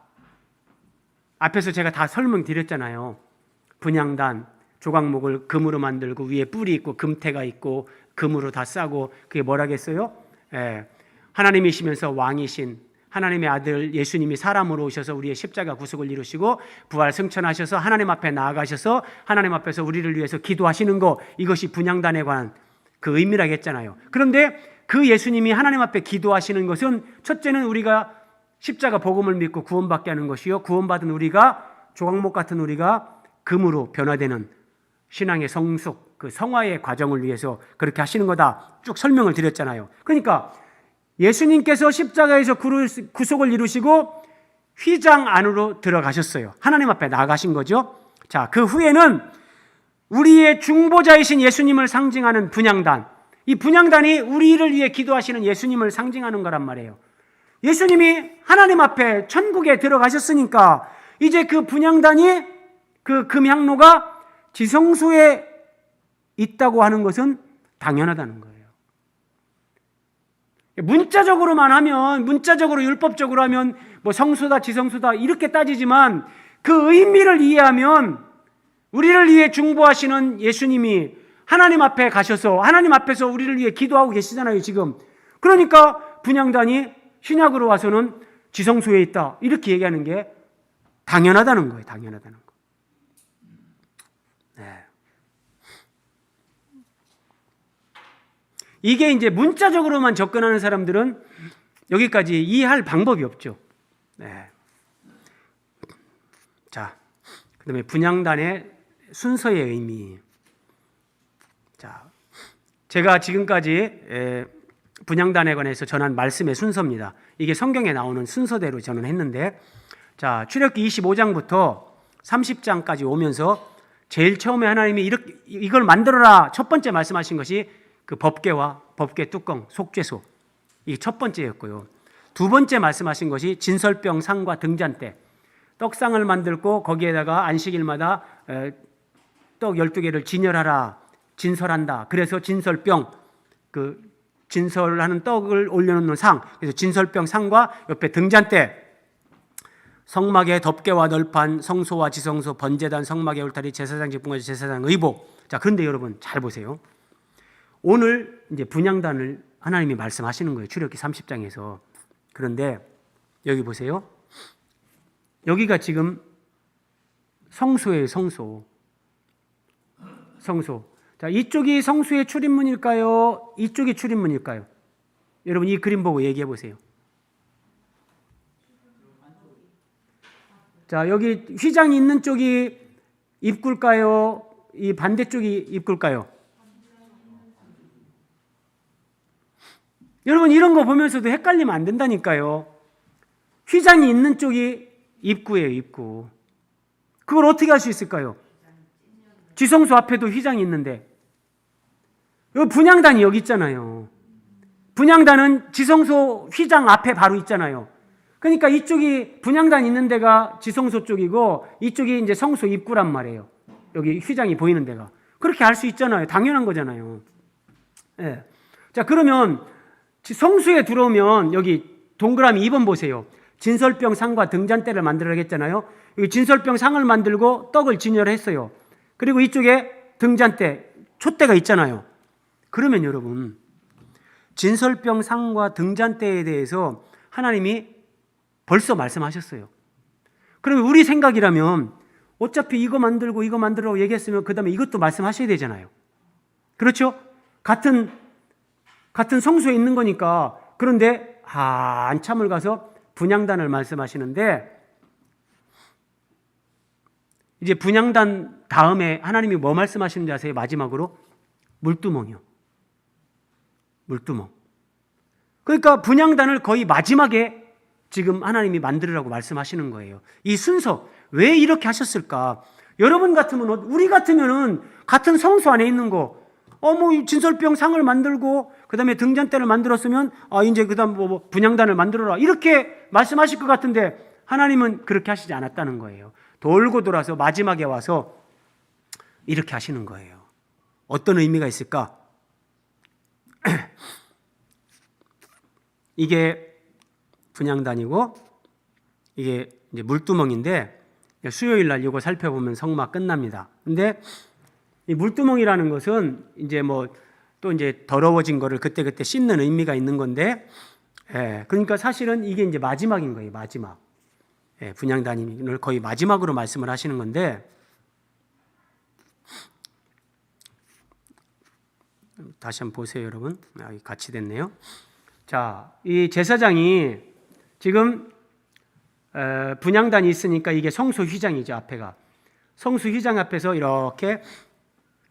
앞에서 제가 다 설명드렸잖아요. 분향단, 조각목을 금으로 만들고 위에 뿔이 있고 금태가 있고 금으로 다 싸고, 그게 뭐라겠어요? 하나님이시면서 왕이신 하나님의 아들 예수님이 사람으로 오셔서 우리의 십자가 구속을 이루시고 부활 승천하셔서 하나님 앞에 나아가셔서 하나님 앞에서 우리를 위해서 기도하시는 거, 이것이 분향단에 관한 그 의미라고 했잖아요. 그런데 그 예수님이 하나님 앞에 기도하시는 것은, 첫째는 우리가 십자가 복음을 믿고 구원받게 하는 것이요, 구원받은 우리가, 조각목 같은 우리가 금으로 변화되는 신앙의 성숙, 그 성화의 과정을 위해서 그렇게 하시는 거다. 쭉 설명을 드렸잖아요. 그러니까 예수님께서 십자가에서 구속을 이루시고 휘장 안으로 들어가셨어요. 하나님 앞에 나가신 거죠. 자, 그 후에는 우리의 중보자이신 예수님을 상징하는 분향단, 이 분향단이 우리를 위해 기도하시는 예수님을 상징하는 거란 말이에요. 예수님이 하나님 앞에 천국에 들어가셨으니까 이제 그 분향단이, 그 금향로가 지성소에 있다고 하는 것은 당연하다는 거예요. 문자적으로만 하면, 문자적으로 율법적으로 하면 뭐 성소다 지성소다 이렇게 따지지만 그 의미를 이해하면 우리를 위해 중보하시는 예수님이 하나님 앞에 가셔서 하나님 앞에서 우리를 위해 기도하고 계시잖아요, 지금. 그러니까 분향단이 신약으로 와서는 지성소에 있다, 이렇게 얘기하는 게 당연하다는 거예요. 당연하다는 거. 네. 이게 이제 문자적으로만 접근하는 사람들은 여기까지 이해할 방법이 없죠. 네. 자, 그다음에 분향단의 순서의 의미. 자, 제가 지금까지 분향단에 관해서 전한 말씀의 순서입니다. 이게 성경에 나오는 순서대로 저는 했는데, 자, 출애굽기 25장부터 30장까지 오면서 제일 처음에 하나님이 이걸 만들어라 첫 번째 말씀하신 것이 그 법궤와 법궤 뚜껑, 속죄소, 이 첫 번째였고요. 두 번째 말씀하신 것이 진설병 상과 등잔대, 떡상을 만들고 거기에다가 안식일마다 떡 12개를 진열하라, 진설한다. 그래서 진설병, 그 진설하는 떡을 올려놓는 상, 그래서 진설병 상과 옆에 등잔대, 성막의 덮개와 널판, 성소와 지성소, 번제단, 성막의 울타리, 제사장 직분과 제사장 의복. 자, 그런데 여러분 잘 보세요. 오늘 이제 분향단을 하나님이 말씀하시는 거예요. 출애굽기 30장에서. 그런데 여기 보세요. 여기가 지금 성소예요, 성소. 성소. 자, 이쪽이 성소의 출입문일까요? 이쪽이 출입문일까요? 여러분 이 그림 보고 얘기해 보세요. 자, 여기 휘장이 있는 쪽이 입구일까요? 이 반대쪽이 입구일까요? 여러분 이런 거 보면서도 헷갈리면 안 된다니까요. 휘장이 있는 쪽이 입구예요, 입구. 그걸 어떻게 할 수 있을까요? 지성소 앞에도 휘장이 있는데, 여기 분향단이 여기 있잖아요. 분향단은 지성소 휘장 앞에 바로 있잖아요. 그러니까 이쪽이 분향단 있는 데가 지성소 쪽이고 이쪽이 이제 성소 입구란 말이에요. 여기 휘장이 보이는 데가. 그렇게 할 수 있잖아요. 당연한 거잖아요. 네. 자, 그러면 성소에 들어오면 여기 동그라미 2번 보세요. 진설병 상과 등잔대를 만들라고 했잖아요. 여기 진설병 상을 만들고 떡을 진열했어요. 그리고 이쪽에 등잔대, 촛대가 있잖아요. 그러면 여러분, 진설병 상과 등잔대에 대해서 하나님이 벌써 말씀하셨어요. 그러면 우리 생각이라면 어차피 이거 만들고 이거 만들라고 얘기했으면 그 다음에 이것도 말씀하셔야 되잖아요. 그렇죠? 같은 성소에 있는 거니까. 그런데 한참을 가서 분향단을 말씀하시는데, 이제 분향단 다음에 하나님이 뭐 말씀하시는지 아세요? 마지막으로 물두멍이요. 물두멍. 그러니까 분향단을 거의 마지막에 지금 하나님이 만들으라고 말씀하시는 거예요. 이 순서 왜 이렇게 하셨을까? 여러분 같으면, 우리 같으면은 같은 성소 안에 있는 거, 뭐 진설병 상을 만들고 그다음에 등잔대를 만들었으면 이제 그다음 뭐 분향단을 만들어라 이렇게 말씀하실 것 같은데, 하나님은 그렇게 하시지 않았다는 거예요. 돌고 돌아서 마지막에 와서 이렇게 하시는 거예요. 어떤 의미가 있을까? 이게 분향단이고 이게 이제 물두멍인데, 수요일 날 이거 살펴보면 성막 끝납니다. 근데 이 물두멍이라는 것은 이제 뭐 또 이제 더러워진 거를 그때그때 씻는 의미가 있는 건데, 그러니까 사실은 이게 이제 마지막인 거예요. 마지막. 분향단을 거의 마지막으로 말씀을 하시는 건데, 다시 한번 보세요, 여러분. 같이 됐네요. 자, 이 제사장이 지금 분향단이 있으니까 이게 성소 휘장이죠, 앞에가. 성소 휘장 앞에서 이렇게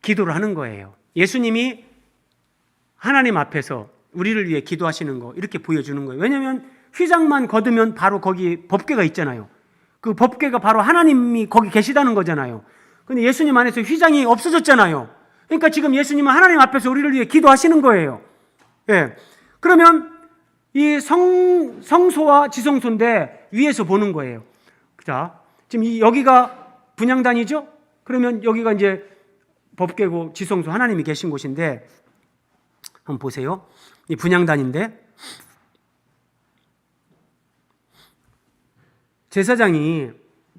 기도를 하는 거예요. 예수님이 하나님 앞에서 우리를 위해 기도하시는 거 이렇게 보여주는 거예요. 왜냐하면 휘장만 걷으면 바로 거기 법궤가 있잖아요. 그 법궤가 바로 하나님이 거기 계시다는 거잖아요. 근데 예수님 안에서 휘장이 없어졌잖아요. 그러니까 지금 예수님은 하나님 앞에서 우리를 위해 기도하시는 거예요. 그러면 이 성소와 지성소인데 위에서 보는 거예요. 자, 지금 여기가 분향단이죠? 그러면 여기가 이제 법궤고 지성소, 하나님이 계신 곳인데, 한번 보세요. 이 분향단인데, 제사장이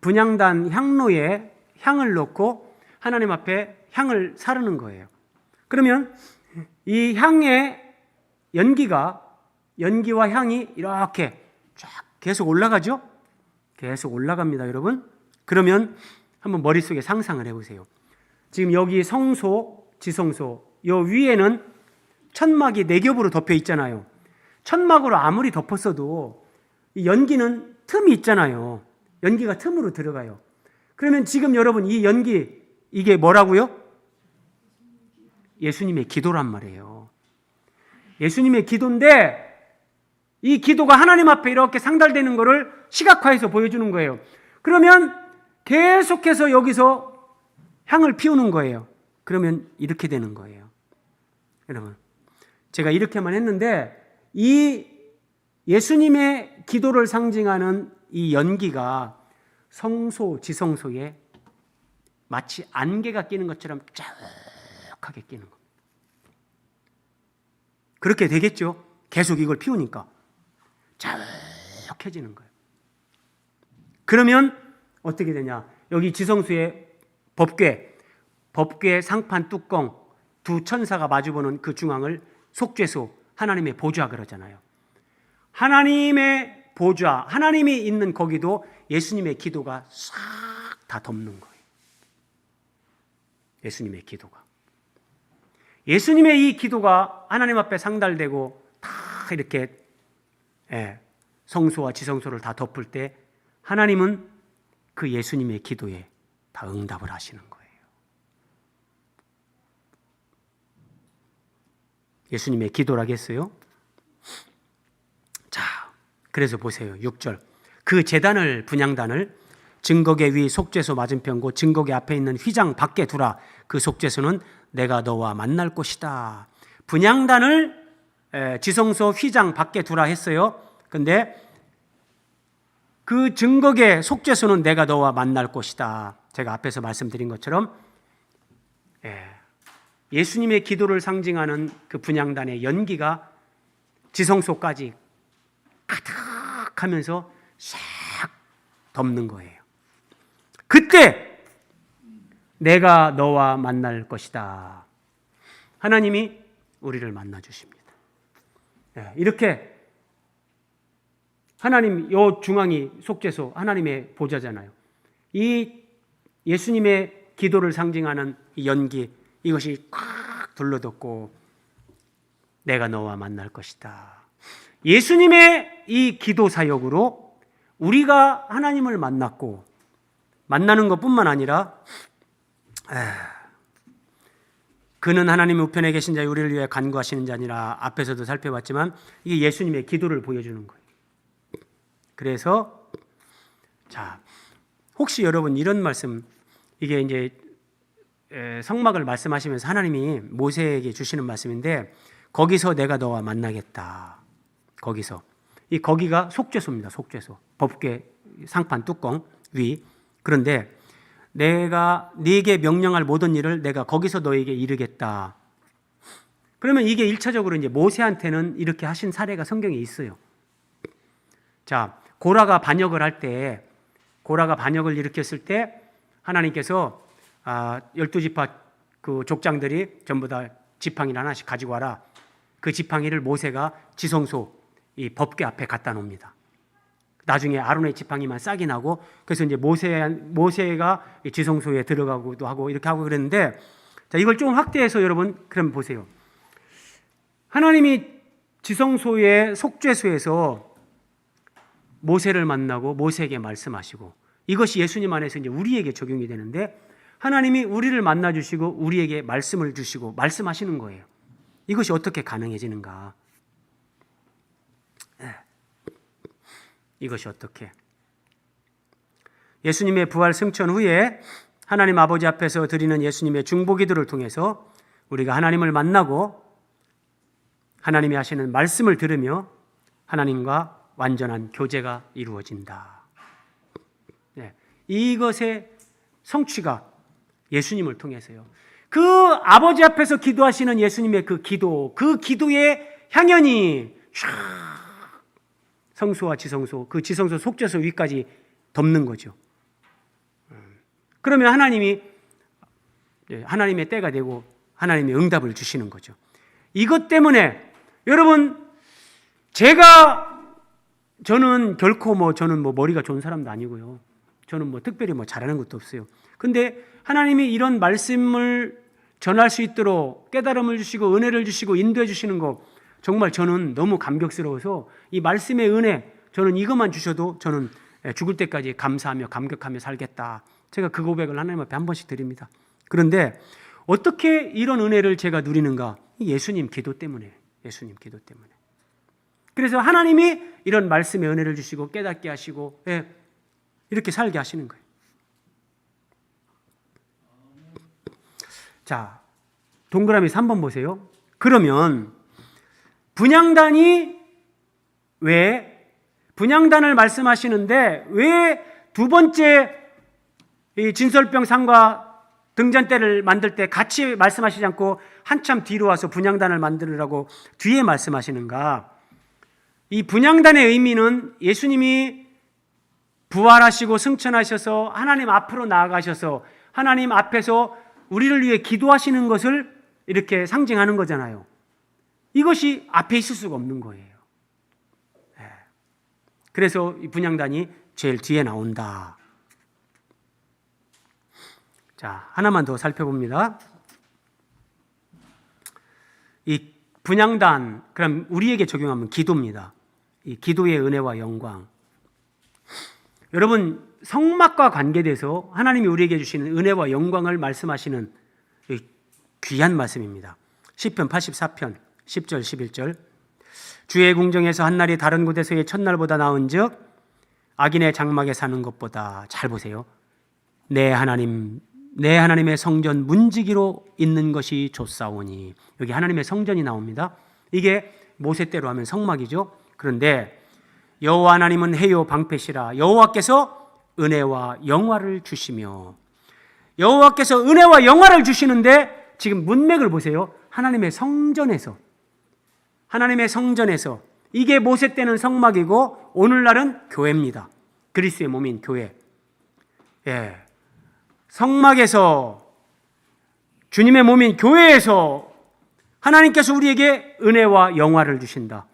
분향단 향로에 향을 넣고 하나님 앞에 향을 사르는 거예요. 그러면 이 향의 연기와 향이 이렇게 쫙 계속 올라가죠? 계속 올라갑니다, 여러분. 그러면 한번 머릿속에 상상을 해보세요. 지금 여기 성소, 지성소, 요 위에는 천막이 4겹으로 덮여 있잖아요. 천막으로 아무리 덮었어도 이 연기는 틈이 있잖아요. 연기가 틈으로 들어가요. 그러면 지금 여러분 이 연기, 이게 뭐라고요? 예수님의 기도란 말이에요. 예수님의 기도인데 이 기도가 하나님 앞에 이렇게 상달되는 것을 시각화해서 보여주는 거예요. 그러면 계속해서 여기서 향을 피우는 거예요. 그러면 이렇게 되는 거예요. 여러분, 제가 이렇게만 했는데 이 예수님의 기도를 상징하는 이 연기가 성소, 지성소에 마치 안개가 끼는 것처럼 쫙하게 끼는 겁니다. 그렇게 되겠죠? 계속 이걸 피우니까 쫙해지는 거예요. 그러면 어떻게 되냐? 여기 지성소에 법궤 상판 뚜껑 두 천사가 마주보는 그 중앙을 속죄소, 하나님의 보좌 그러잖아요. 하나님의 보좌, 하나님이 있는 거기도 예수님의 기도가 싹 다 덮는 거예요. 예수님의 기도가. 예수님의 이 기도가 하나님 앞에 상달되고 다 이렇게 성소와 지성소를 다 덮을 때 하나님은 그 예수님의 기도에 다 응답을 하시는 거예요. 예수님의 기도라겠어요? 자, 그래서 보세요. 6절. 그 제단을 분향단을 증거계 위 속죄소 맞은편고 증거계 앞에 있는 휘장 밖에 두라. 그 속죄소는 내가 너와 만날 곳이다. 분향단을 지성소 휘장 밖에 두라 했어요. 근데 그 증거계 속죄소는 내가 너와 만날 곳이다. 제가 앞에서 말씀드린 것처럼 예수님의 기도를 상징하는 그 분향단의 연기가 지성소까지 가득하면서 싹 덮는 거예요. 그때 내가 너와 만날 것이다. 하나님이 우리를 만나 주십니다. 이렇게 하나님 요 중앙이 속죄소 하나님의 보좌잖아요. 이 예수님의 기도를 상징하는 이 연기 이것이 꽉 둘러덮고 내가 너와 만날 것이다. 예수님의 이 기도 사역으로 우리가 하나님을 만났고 만나는 것뿐만 아니라 그는 하나님의 우편에 계신 자여 우리를 위해 간구하시는 자니라 앞에서도 살펴봤지만 이게 예수님의 기도를 보여주는 거예요. 그래서 자 혹시 여러분 이런 말씀 이게 이제 성막을 말씀하시면서 하나님이 모세에게 주시는 말씀인데 거기서 내가 너와 만나겠다. 거기가 속죄소입니다. 속죄소. 법궤 상판 뚜껑 위. 그런데 내가 네게 명령할 모든 일을 내가 거기서 너에게 이르겠다. 그러면 이게 1차적으로 이제 모세한테는 이렇게 하신 사례가 성경에 있어요. 자, 고라가 반역을 일으켰을 때 하나님께서 12지파 그 족장들이 전부 다 지팡이를 하나씩 가지고 와라. 그 지팡이를 모세가 지성소 이 법궤 앞에 갖다 놓습니다. 나중에 아론의 지팡이만 싹이 나고 그래서 이제 모세가 지성소에 들어가고도 하고 이렇게 하고 그랬는데 자, 이걸 좀 확대해서 여러분 그럼 보세요. 하나님이 지성소의 속죄소에서 모세를 만나고 모세에게 말씀하시고 이것이 예수님 안에서 이제 우리에게 적용이 되는데 하나님이 우리를 만나 주시고 우리에게 말씀을 주시고 말씀하시는 거예요. 이것이 어떻게 가능해지는가? 이것이 어떻게? 예수님의 부활 승천 후에 하나님 아버지 앞에서 드리는 예수님의 중보기도를 통해서 우리가 하나님을 만나고 하나님이 하시는 말씀을 들으며 하나님과 완전한 교제가 이루어진다. 이것의 성취가 예수님을 통해서요. 그 아버지 앞에서 기도하시는 예수님의 그 기도의 향연이 성소와 지성소, 그 지성소 속죄소 위까지 덮는 거죠. 그러면 하나님이 하나님의 때가 되고 하나님의 응답을 주시는 거죠. 이것 때문에 여러분, 저는 결코 저는 머리가 좋은 사람도 아니고요. 저는 특별히 잘하는 것도 없어요. 근데 하나님이 이런 말씀을 전할 수 있도록 깨달음을 주시고 은혜를 주시고 인도해 주시는 거 정말 저는 너무 감격스러워서 이 말씀의 은혜, 저는 이것만 주셔도 저는 죽을 때까지 감사하며 감격하며 살겠다. 제가 그 고백을 하나님 앞에 한 번씩 드립니다. 그런데 어떻게 이런 은혜를 제가 누리는가? 예수님 기도 때문에. 그래서 하나님이 이런 말씀의 은혜를 주시고 깨닫게 하시고 이렇게 살게 하시는 거예요. 자, 동그라미 3번 보세요. 그러면 분향단을 말씀하시는데 왜 두 번째 이 진설병 상과 등잔대를 만들 때 같이 말씀하시지 않고 한참 뒤로 와서 분향단을 만들으라고 뒤에 말씀하시는가? 이 분향단의 의미는 예수님이 부활하시고 승천하셔서 하나님 앞으로 나아가셔서 하나님 앞에서 우리를 위해 기도하시는 것을 이렇게 상징하는 거잖아요. 이것이 앞에 있을 수가 없는 거예요. 그래서 이 분향단이 제일 뒤에 나온다. 자, 하나만 더 살펴봅니다. 이 분향단, 그럼 우리에게 적용하면 기도입니다. 이 기도의 은혜와 영광. 여러분, 성막과 관계돼서 하나님이 우리에게 주시는 은혜와 영광을 말씀하시는 귀한 말씀입니다. 시편 84편 10절 11절. 주의 궁정에서 한날이 다른 곳에서의 첫날보다 나은즉 악인의 장막에 사는 것보다, 잘 보세요, 내 하나님의 성전 문지기로 있는 것이 좋사오니. 여기 하나님의 성전이 나옵니다. 이게 모세 때로 하면 성막이죠. 그런데 여호와 하나님은 해요 방패시라. 여호와께서 은혜와 영화를 주시며, 여호와께서 은혜와 영화를 주시는데 지금 문맥을 보세요. 하나님의 성전에서 이게 모세 때는 성막이고 오늘날은 교회입니다. 그리스도의 몸인 교회. 성막에서, 주님의 몸인 교회에서 하나님께서 우리에게 은혜와 영화를 주신다.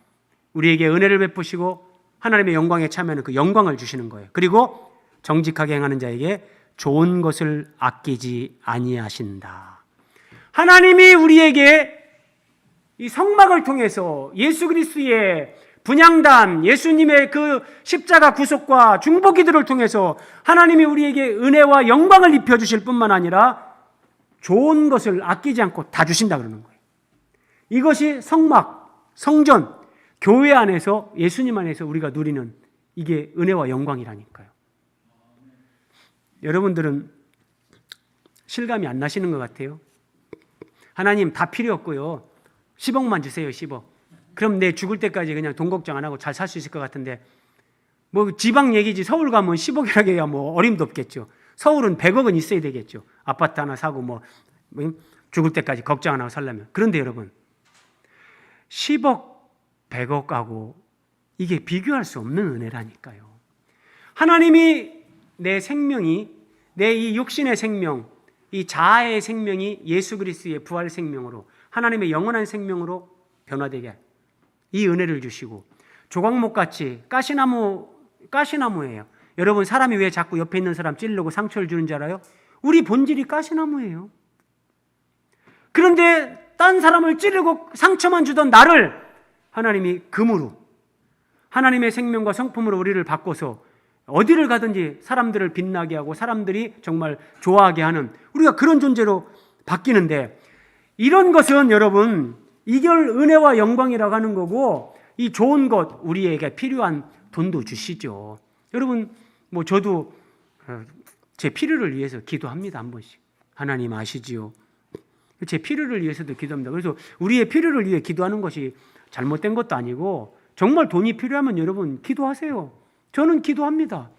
우리에게 은혜를 베푸시고 하나님의 영광에 참여하는 그 영광을 주시는 거예요. 그리고 정직하게 행하는 자에게 좋은 것을 아끼지 아니하신다. 하나님이 우리에게 이 성막을 통해서 예수 그리스도의 분향단, 예수님의 그 십자가 구속과 중보기도를 통해서 하나님이 우리에게 은혜와 영광을 입혀주실 뿐만 아니라 좋은 것을 아끼지 않고 다 주신다 그러는 거예요. 이것이 성막, 성전, 교회 안에서, 예수님 안에서 우리가 누리는 이게 은혜와 영광이라니까요. 여러분들은 실감이 안 나시는 것 같아요. 하나님 다 필요 없고요, 10억만 주세요. 10억. 그럼 내 죽을 때까지 그냥 돈 걱정 안 하고 잘 살 수 있을 것 같은데, 지방 얘기지 서울 가면 10억이라고 해야 어림도 없겠죠. 서울은 100억은 있어야 되겠죠. 아파트 하나 사고 죽을 때까지 걱정 안 하고 살려면. 그런데 여러분, 10억, 100억하고 이게 비교할 수 없는 은혜라니까요. 하나님이 내 생명이, 내 이 육신의 생명, 이 자아의 생명이 예수 그리스도의 부활 생명으로, 하나님의 영원한 생명으로 변화되게 이 은혜를 주시고, 조각목같이 가시나무예요. 여러분, 사람이 왜 자꾸 옆에 있는 사람 찌르고 상처를 주는 줄 알아요? 우리 본질이 가시나무예요. 그런데 딴 사람을 찌르고 상처만 주던 나를 하나님이 금으로, 하나님의 생명과 성품으로 우리를 바꿔서 어디를 가든지 사람들을 빛나게 하고 사람들이 정말 좋아하게 하는, 우리가 그런 존재로 바뀌는데, 이런 것은 여러분, 이걸 은혜와 영광이라고 하는 거고, 이 좋은 것, 우리에게 필요한 돈도 주시죠. 여러분, 저도 제 필요를 위해서 기도합니다. 한 번씩. 하나님 아시지요. 제 필요를 위해서도 기도합니다. 그래서 우리의 필요를 위해 기도하는 것이 잘못된 것도 아니고, 정말 돈이 필요하면 여러분 기도하세요. 저는 기도합니다.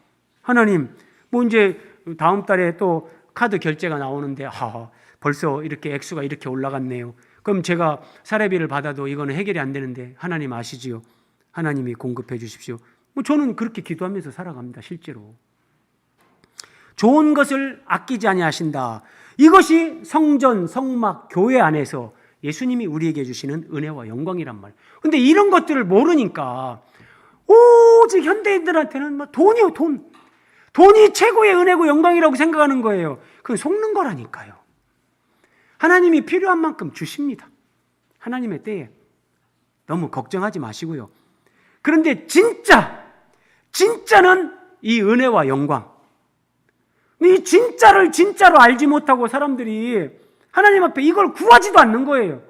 하나님, 이제 다음 달에 또 카드 결제가 나오는데 벌써 이렇게 액수가 이렇게 올라갔네요. 그럼 제가 사례비를 받아도 이거는 해결이 안 되는데 하나님 아시지요. 하나님이 공급해 주십시오. 저는 그렇게 기도하면서 살아갑니다. 실제로. 좋은 것을 아끼지 아니하신다. 이것이 성전, 성막, 교회 안에서 예수님이 우리에게 주시는 은혜와 영광이란 말이에요. 근데 이런 것들을 모르니까 오직 현대인들한테는 막 돈이요, 돈. 돈이 최고의 은혜고 영광이라고 생각하는 거예요. 그건 속는 거라니까요. 하나님이 필요한 만큼 주십니다. 하나님의 때에. 너무 걱정하지 마시고요. 그런데 진짜는 이 은혜와 영광. 이 진짜를 진짜로 알지 못하고 사람들이 하나님 앞에 이걸 구하지도 않는 거예요.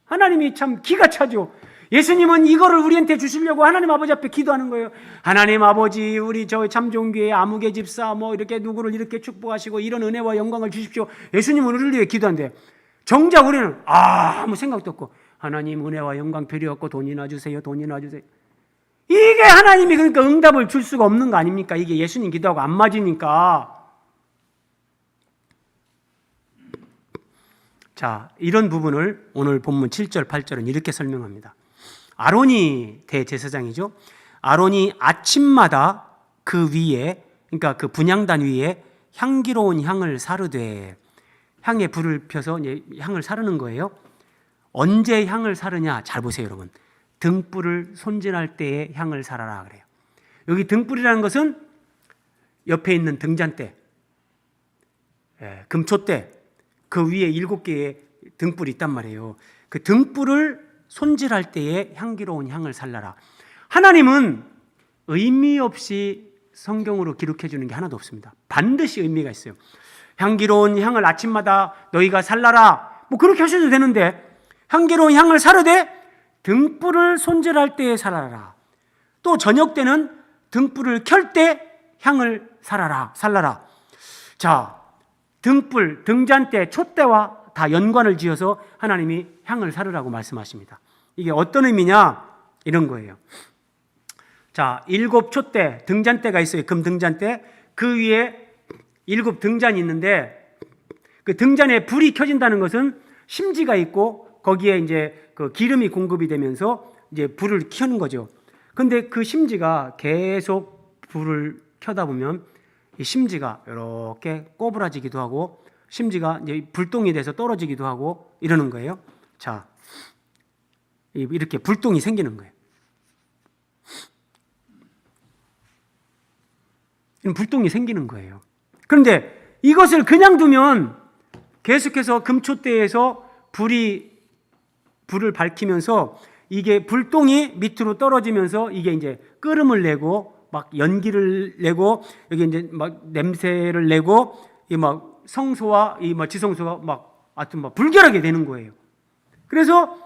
하나님이 참 기가 차죠. 예수님은 이거를 우리한테 주시려고 하나님 아버지 앞에 기도하는 거예요. 하나님 아버지, 우리 저 참종교회 아무개 집사 뭐 이렇게 누구를 이렇게 축복하시고 이런 은혜와 영광을 주십시오. 예수님은 우리를 위해 기도한대요. 정작 우리는 아무 생각도 없고 하나님 은혜와 영광 필요 없고 돈이나 주세요. 돈이나 주세요. 이게 하나님이 그러니까 응답을 줄 수가 없는 거 아닙니까? 이게 예수님 기도하고 안 맞으니까. 자, 이런 부분을 오늘 본문 7절, 8절은 이렇게 설명합니다. 아론이 대제사장이죠. 아론이 아침마다 그 위에, 그러니까 그 분향단 위에 향기로운 향을 사르되, 향에 불을 펴서 향을 사르는 거예요. 언제 향을 사르냐? 잘 보세요, 여러분. 등불을 손질할 때에 향을 사라라 그래요. 여기 등불이라는 것은 옆에 있는 등잔대, 금초대, 그 위에 7개의 등불이 있단 말이에요. 그 등불을 손질할 때에 향기로운 향을 살라라. 하나님은 의미 없이 성경으로 기록해 주는 게 하나도 없습니다. 반드시 의미가 있어요. 향기로운 향을 아침마다 너희가 살라라. 뭐 그렇게 하셔도 되는데 향기로운 향을 사르되 등불을 손질할 때에 살라라. 또 저녁 때는 등불을 켤 때 향을 살라라. 자, 등불, 등잔대, 촛대와 다 연관을 지어서 하나님이 향을 사르라고 말씀하십니다. 이게 어떤 의미냐? 이런 거예요. 자, 7 촛대, 등잔대가 있어요. 금 등잔대. 그 위에 7 등잔이 있는데 그 등잔에 불이 켜진다는 것은 심지가 있고 거기에 이제 그 기름이 공급이 되면서 이제 불을 켜는 거죠. 근데 그 심지가 계속 불을 켜다 보면 이 심지가 이렇게 꼬부라지기도 하고 심지가 이제 불똥이 돼서 떨어지기도 하고 이러는 거예요. 자, 이렇게 불똥이 생기는 거예요. 불똥이 생기는 거예요. 그런데 이것을 그냥 두면 계속해서 금초대에서 불을 밝히면서 이게 불똥이 밑으로 떨어지면서 이게 이제 끓음을 내고 막 연기를 내고 여기 이제 막 냄새를 내고 이 막 성소와 이 막 지성소가 막 하여튼 막 불결하게 되는 거예요. 그래서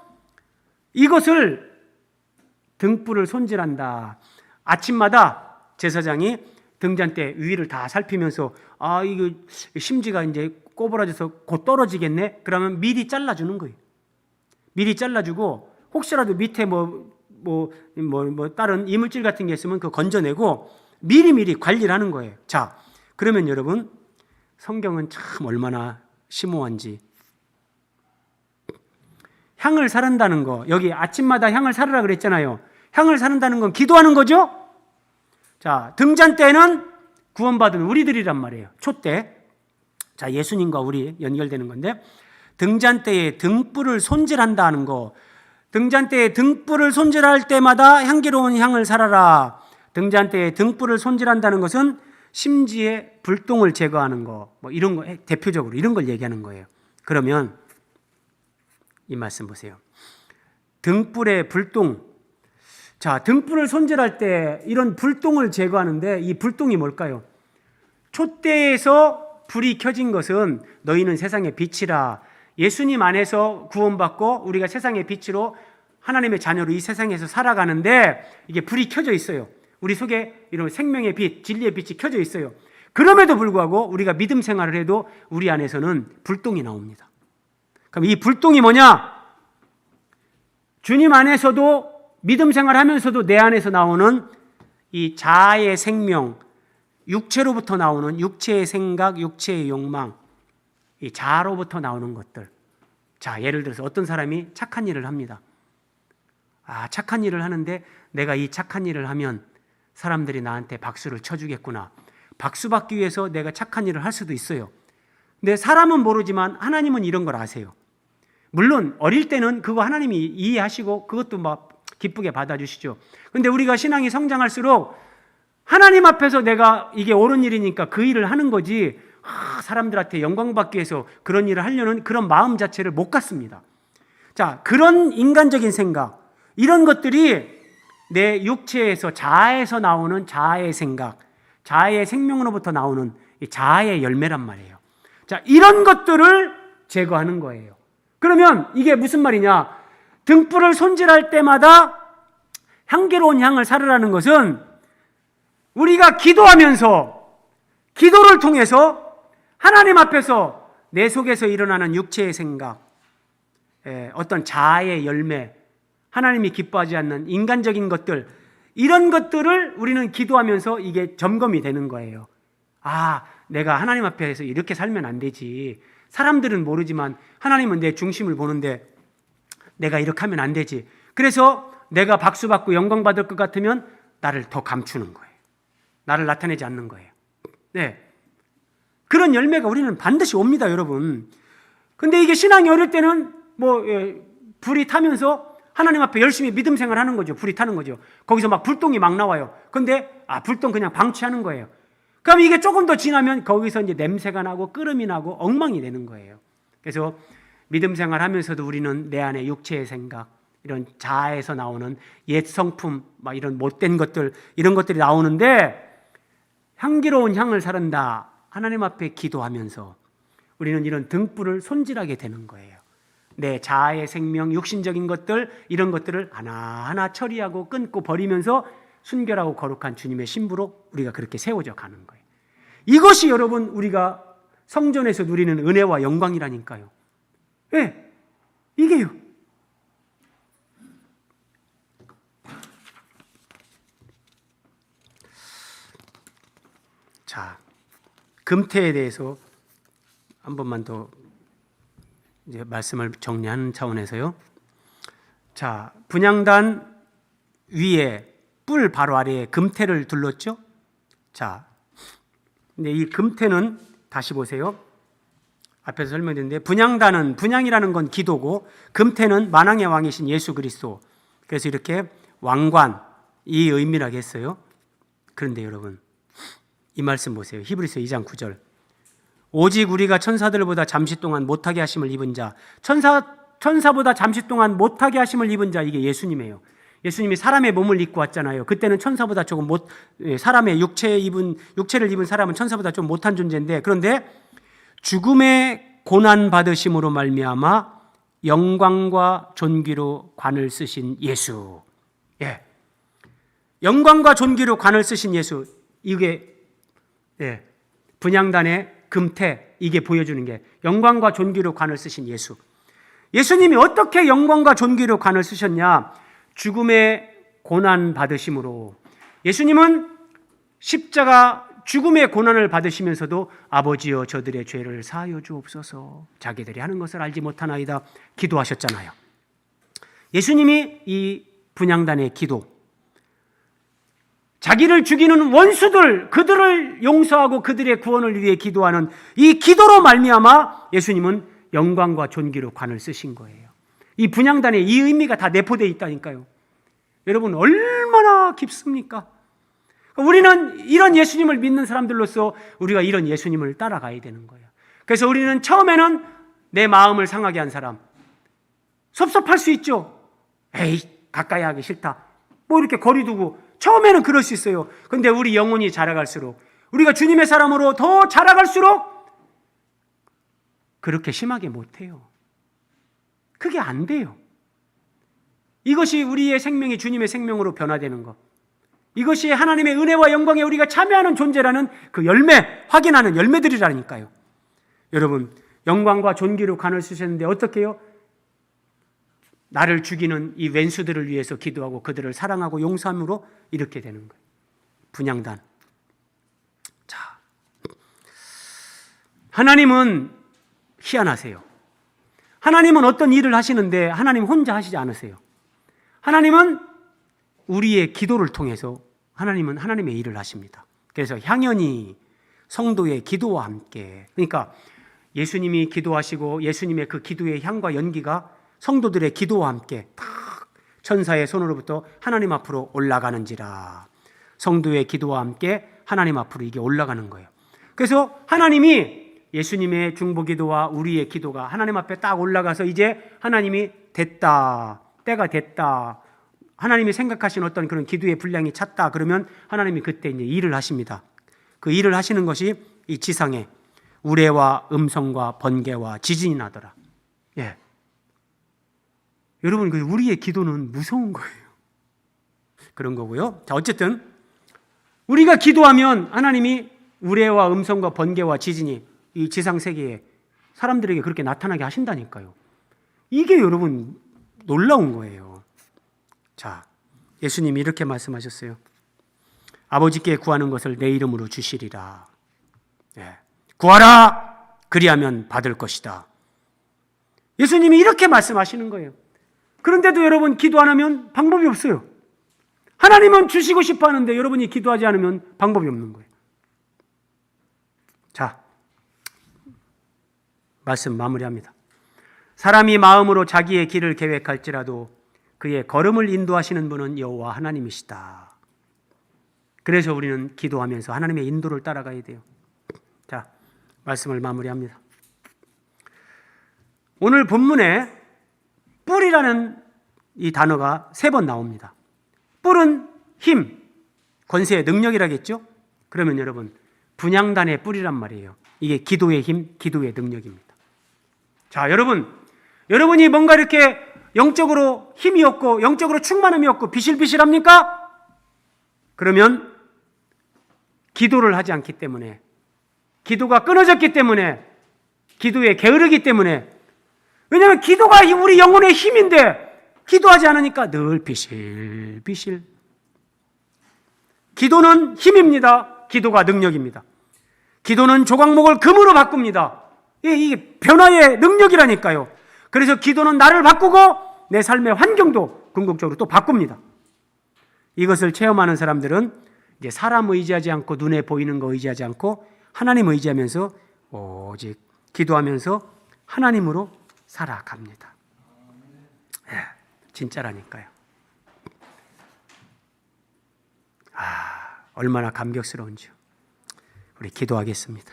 이것을 등불을 손질한다. 아침마다 제사장이 등잔대 위를 다 살피면서 이거 심지가 이제 꼬부라져서 곧 떨어지겠네. 그러면 미리 잘라주는 거예요. 미리 잘라주고 혹시라도 밑에 다른 이물질 같은 게 있으면 그거 건져내고 미리 관리를 하는 거예요. 자, 그러면 여러분 성경은 참 얼마나 심오한지. 향을 사른다는 거, 여기 아침마다 향을 사르라 그랬잖아요. 향을 사른다는 건 기도하는 거죠. 자, 등잔대는 구원받은 우리들이란 말이에요. 촛대. 자, 예수님과 우리 연결되는 건데 등잔대에 등불을 손질한다는 거. 등잔대에 등불을 손질할 때마다 향기로운 향을 사라라. 등잔대에 등불을 손질한다는 것은 심지에 불똥을 제거하는 거, 뭐 이런 거 대표적으로 이런 걸 얘기하는 거예요. 그러면 이 말씀 보세요. 등불의 불똥. 자, 등불을 손질할 때 이런 불똥을 제거하는데 이 불똥이 뭘까요? 촛대에서 불이 켜진 것은 너희는 세상의 빛이라. 예수님 안에서 구원받고 우리가 세상의 빛으로 하나님의 자녀로 이 세상에서 살아가는데 이게 불이 켜져 있어요. 우리 속에 이런 생명의 빛, 진리의 빛이 켜져 있어요. 그럼에도 불구하고 우리가 믿음 생활을 해도 우리 안에서는 불똥이 나옵니다. 그럼 이 불똥이 뭐냐? 주님 안에서도 믿음 생활하면서도 내 안에서 나오는 이 자아의 생명, 육체로부터 나오는 육체의 생각, 육체의 욕망, 이 자아로부터 나오는 것들. 자, 예를 들어서 어떤 사람이 착한 일을 합니다. 착한 일을 하는데 내가 이 착한 일을 하면 사람들이 나한테 박수를 쳐주겠구나. 박수 받기 위해서 내가 착한 일을 할 수도 있어요. 근데 사람은 모르지만 하나님은 이런 걸 아세요. 물론 어릴 때는 그거 하나님이 이해하시고 그것도 막 기쁘게 받아주시죠. 근데 우리가 신앙이 성장할수록 하나님 앞에서 내가 이게 옳은 일이니까 그 일을 하는 거지, 사람들한테 영광 받기 위해서 그런 일을 하려는 그런 마음 자체를 못 갖습니다. 자, 그런 인간적인 생각, 이런 것들이 내 육체에서, 자아에서 나오는 자아의 생각, 자아의 생명으로부터 나오는 자아의 열매란 말이에요. 자, 이런 것들을 제거하는 거예요. 그러면 이게 무슨 말이냐? 등불을 손질할 때마다 향기로운 향을 사르라는 것은 우리가 기도하면서, 기도를 통해서 하나님 앞에서 내 속에서 일어나는 육체의 생각, 어떤 자아의 열매, 하나님이 기뻐하지 않는 인간적인 것들, 이런 것들을 우리는 기도하면서 이게 점검이 되는 거예요. 아, 내가 하나님 앞에서 이렇게 살면 안 되지. 사람들은 모르지만 하나님은 내 중심을 보는데 내가 이렇게 하면 안 되지. 그래서 내가 박수 받고 영광 받을 것 같으면 나를 더 감추는 거예요. 나를 나타내지 않는 거예요. 네. 그런 열매가 우리는 반드시 옵니다, 여러분. 근데 이게 신앙이 어릴 때는 불이 타면서 하나님 앞에 열심히 믿음 생활하는 거죠. 불이 타는 거죠. 거기서 막 불똥이 막 나와요. 근데 불똥 그냥 방치하는 거예요. 그럼 이게 조금 더 지나면 거기서 이제 냄새가 나고 끓음이 나고 엉망이 되는 거예요. 그래서 믿음 생활하면서도 우리는 내 안에 육체의 생각, 이런 자아에서 나오는 옛 성품, 막 이런 못된 것들, 이런 것들이 나오는데, 향기로운 향을 사른다, 하나님 앞에 기도하면서 우리는 이런 등불을 손질하게 되는 거예요. 내 자아의 생명, 육신적인 것들, 이런 것들을 하나하나 처리하고 끊고 버리면서 순결하고 거룩한 주님의 신부로 우리가 그렇게 세워져 가는 거예요. 이것이 여러분 우리가 성전에서 누리는 은혜와 영광이라니까요. 네, 이게요. 자, 금태에 대해서 한 번만 더 이제 말씀을 정리하는 차원에서요. 자, 분향단 위에 뿔 바로 아래에 금태를 둘렀죠. 자, 근데 이 금태는 다시 보세요. 앞에서 설명드렸는데, 분향단은, 분향이라는 건 기도고, 금태는 만왕의 왕이신 예수 그리스도. 그래서 이렇게 왕관, 이 의미라고 했어요. 그런데 여러분, 이 말씀 보세요. 히브리서 2장 9절. 오직 우리가 천사들보다 잠시 동안 못하게 하심을 입은 자, 천사보다 잠시 동안 못하게 하심을 입은 자, 이게 예수님이에요. 예수님이 사람의 몸을 입고 왔잖아요. 그때는 천사보다 조금 사람의 육체를 입은 사람은 천사보다 좀 못한 존재인데, 그런데 죽음의 고난 받으심으로 말미암아 영광과 존귀로 관을 쓰신 예수. 예. 영광과 존귀로 관을 쓰신 예수. 이게 분향단의 금태, 이게 보여주는 게 영광과 존귀로 관을 쓰신 예수. 예수님이 어떻게 영광과 존귀로 관을 쓰셨냐? 죽음의 고난 받으심으로. 예수님은 십자가 죽음의 고난을 받으시면서도 아버지여 저들의 죄를 사하여 주옵소서, 자기들이 하는 것을 알지 못하나이다 기도하셨잖아요. 예수님이 이 분향단의 기도, 자기를 죽이는 원수들, 그들을 용서하고 그들의 구원을 위해 기도하는 이 기도로 말미암아 예수님은 영광과 존귀로 관을 쓰신 거예요. 이 분향단에 이 의미가 다 내포되어 있다니까요. 여러분, 얼마나 깊습니까? 우리는 이런 예수님을 믿는 사람들로서 우리가 이런 예수님을 따라가야 되는 거예요. 그래서 우리는 처음에는 내 마음을 상하게 한 사람, 섭섭할 수 있죠. 에이, 가까이 하기 싫다, 이렇게 거리 두고, 처음에는 그럴 수 있어요. 근데 우리 영혼이 자라갈수록, 우리가 주님의 사람으로 더 자라갈수록 그렇게 심하게 못해요. 그게 안 돼요. 이것이 우리의 생명이 주님의 생명으로 변화되는 것, 이것이 하나님의 은혜와 영광에 우리가 참여하는 존재라는 그 열매, 확인하는 열매들이라니까요. 여러분, 영광과 존귀로 관을 쓰셨는데 어떻게 해요? 나를 죽이는 이 왼수들을 위해서 기도하고 그들을 사랑하고 용서함으로 이렇게 되는 거예요. 분향단. 자, 하나님은 희한하세요. 하나님은 어떤 일을 하시는데 하나님 혼자 하시지 않으세요. 하나님은 우리의 기도를 통해서 하나님은 하나님의 일을 하십니다. 그래서 향연히 성도의 기도와 함께. 그러니까 예수님이 기도하시고 예수님의 그 기도의 향과 연기가 성도들의 기도와 함께 탁 천사의 손으로부터 하나님 앞으로 올라가는지라. 성도의 기도와 함께 하나님 앞으로 이게 올라가는 거예요. 그래서 하나님이 예수님의 중보기도와 우리의 기도가 하나님 앞에 딱 올라가서 이제 하나님이 됐다, 때가 됐다, 하나님이 생각하신 어떤 그런 기도의 분량이 찼다, 그러면 하나님이 그때 이제 일을 하십니다. 그 일을 하시는 것이 이 지상에 우레와 음성과 번개와 지진이 나더라. 예. 여러분, 우리의 기도는 무서운 거예요. 그런 거고요. 자, 어쨌든 우리가 기도하면 하나님이 우레와 음성과 번개와 지진이 이 지상 세계에 사람들에게 그렇게 나타나게 하신다니까요. 이게 여러분 놀라운 거예요. 자, 예수님이 이렇게 말씀하셨어요. 아버지께 구하는 것을 내 이름으로 주시리라. 예. 구하라! 그리하면 받을 것이다. 예수님이 이렇게 말씀하시는 거예요. 그런데도 여러분 기도 안 하면 방법이 없어요. 하나님은 주시고 싶어 하는데 여러분이 기도하지 않으면 방법이 없는 거예요. 자, 말씀 마무리합니다. 사람이 마음으로 자기의 길을 계획할지라도 그의 걸음을 인도하시는 분은 여호와 하나님이시다. 그래서 우리는 기도하면서 하나님의 인도를 따라가야 돼요. 자, 말씀을 마무리합니다. 오늘 본문에 뿔이라는 이 단어가 3번 나옵니다. 뿔은 힘, 권세의 능력이라겠죠? 그러면 여러분, 분향단의 뿔이란 말이에요. 이게 기도의 힘, 기도의 능력입니다. 자, 여러분이 뭔가 이렇게 영적으로 힘이 없고 영적으로 충만함이 없고 비실비실합니까? 그러면 기도를 하지 않기 때문에, 기도가 끊어졌기 때문에, 기도에 게으르기 때문에, 왜냐하면 기도가 우리 영혼의 힘인데 기도하지 않으니까 늘 비실비실. 기도는 힘입니다. 기도가 능력입니다. 기도는 조각목을 금으로 바꿉니다. 이게 변화의 능력이라니까요. 그래서 기도는 나를 바꾸고 내 삶의 환경도 궁극적으로 또 바꿉니다. 이것을 체험하는 사람들은 이제 사람 의지하지 않고 눈에 보이는 거 의지하지 않고 하나님 의지하면서 오직 기도하면서 하나님으로 살아갑니다. 예, 진짜라니까요. 얼마나 감격스러운지요. 우리 기도하겠습니다.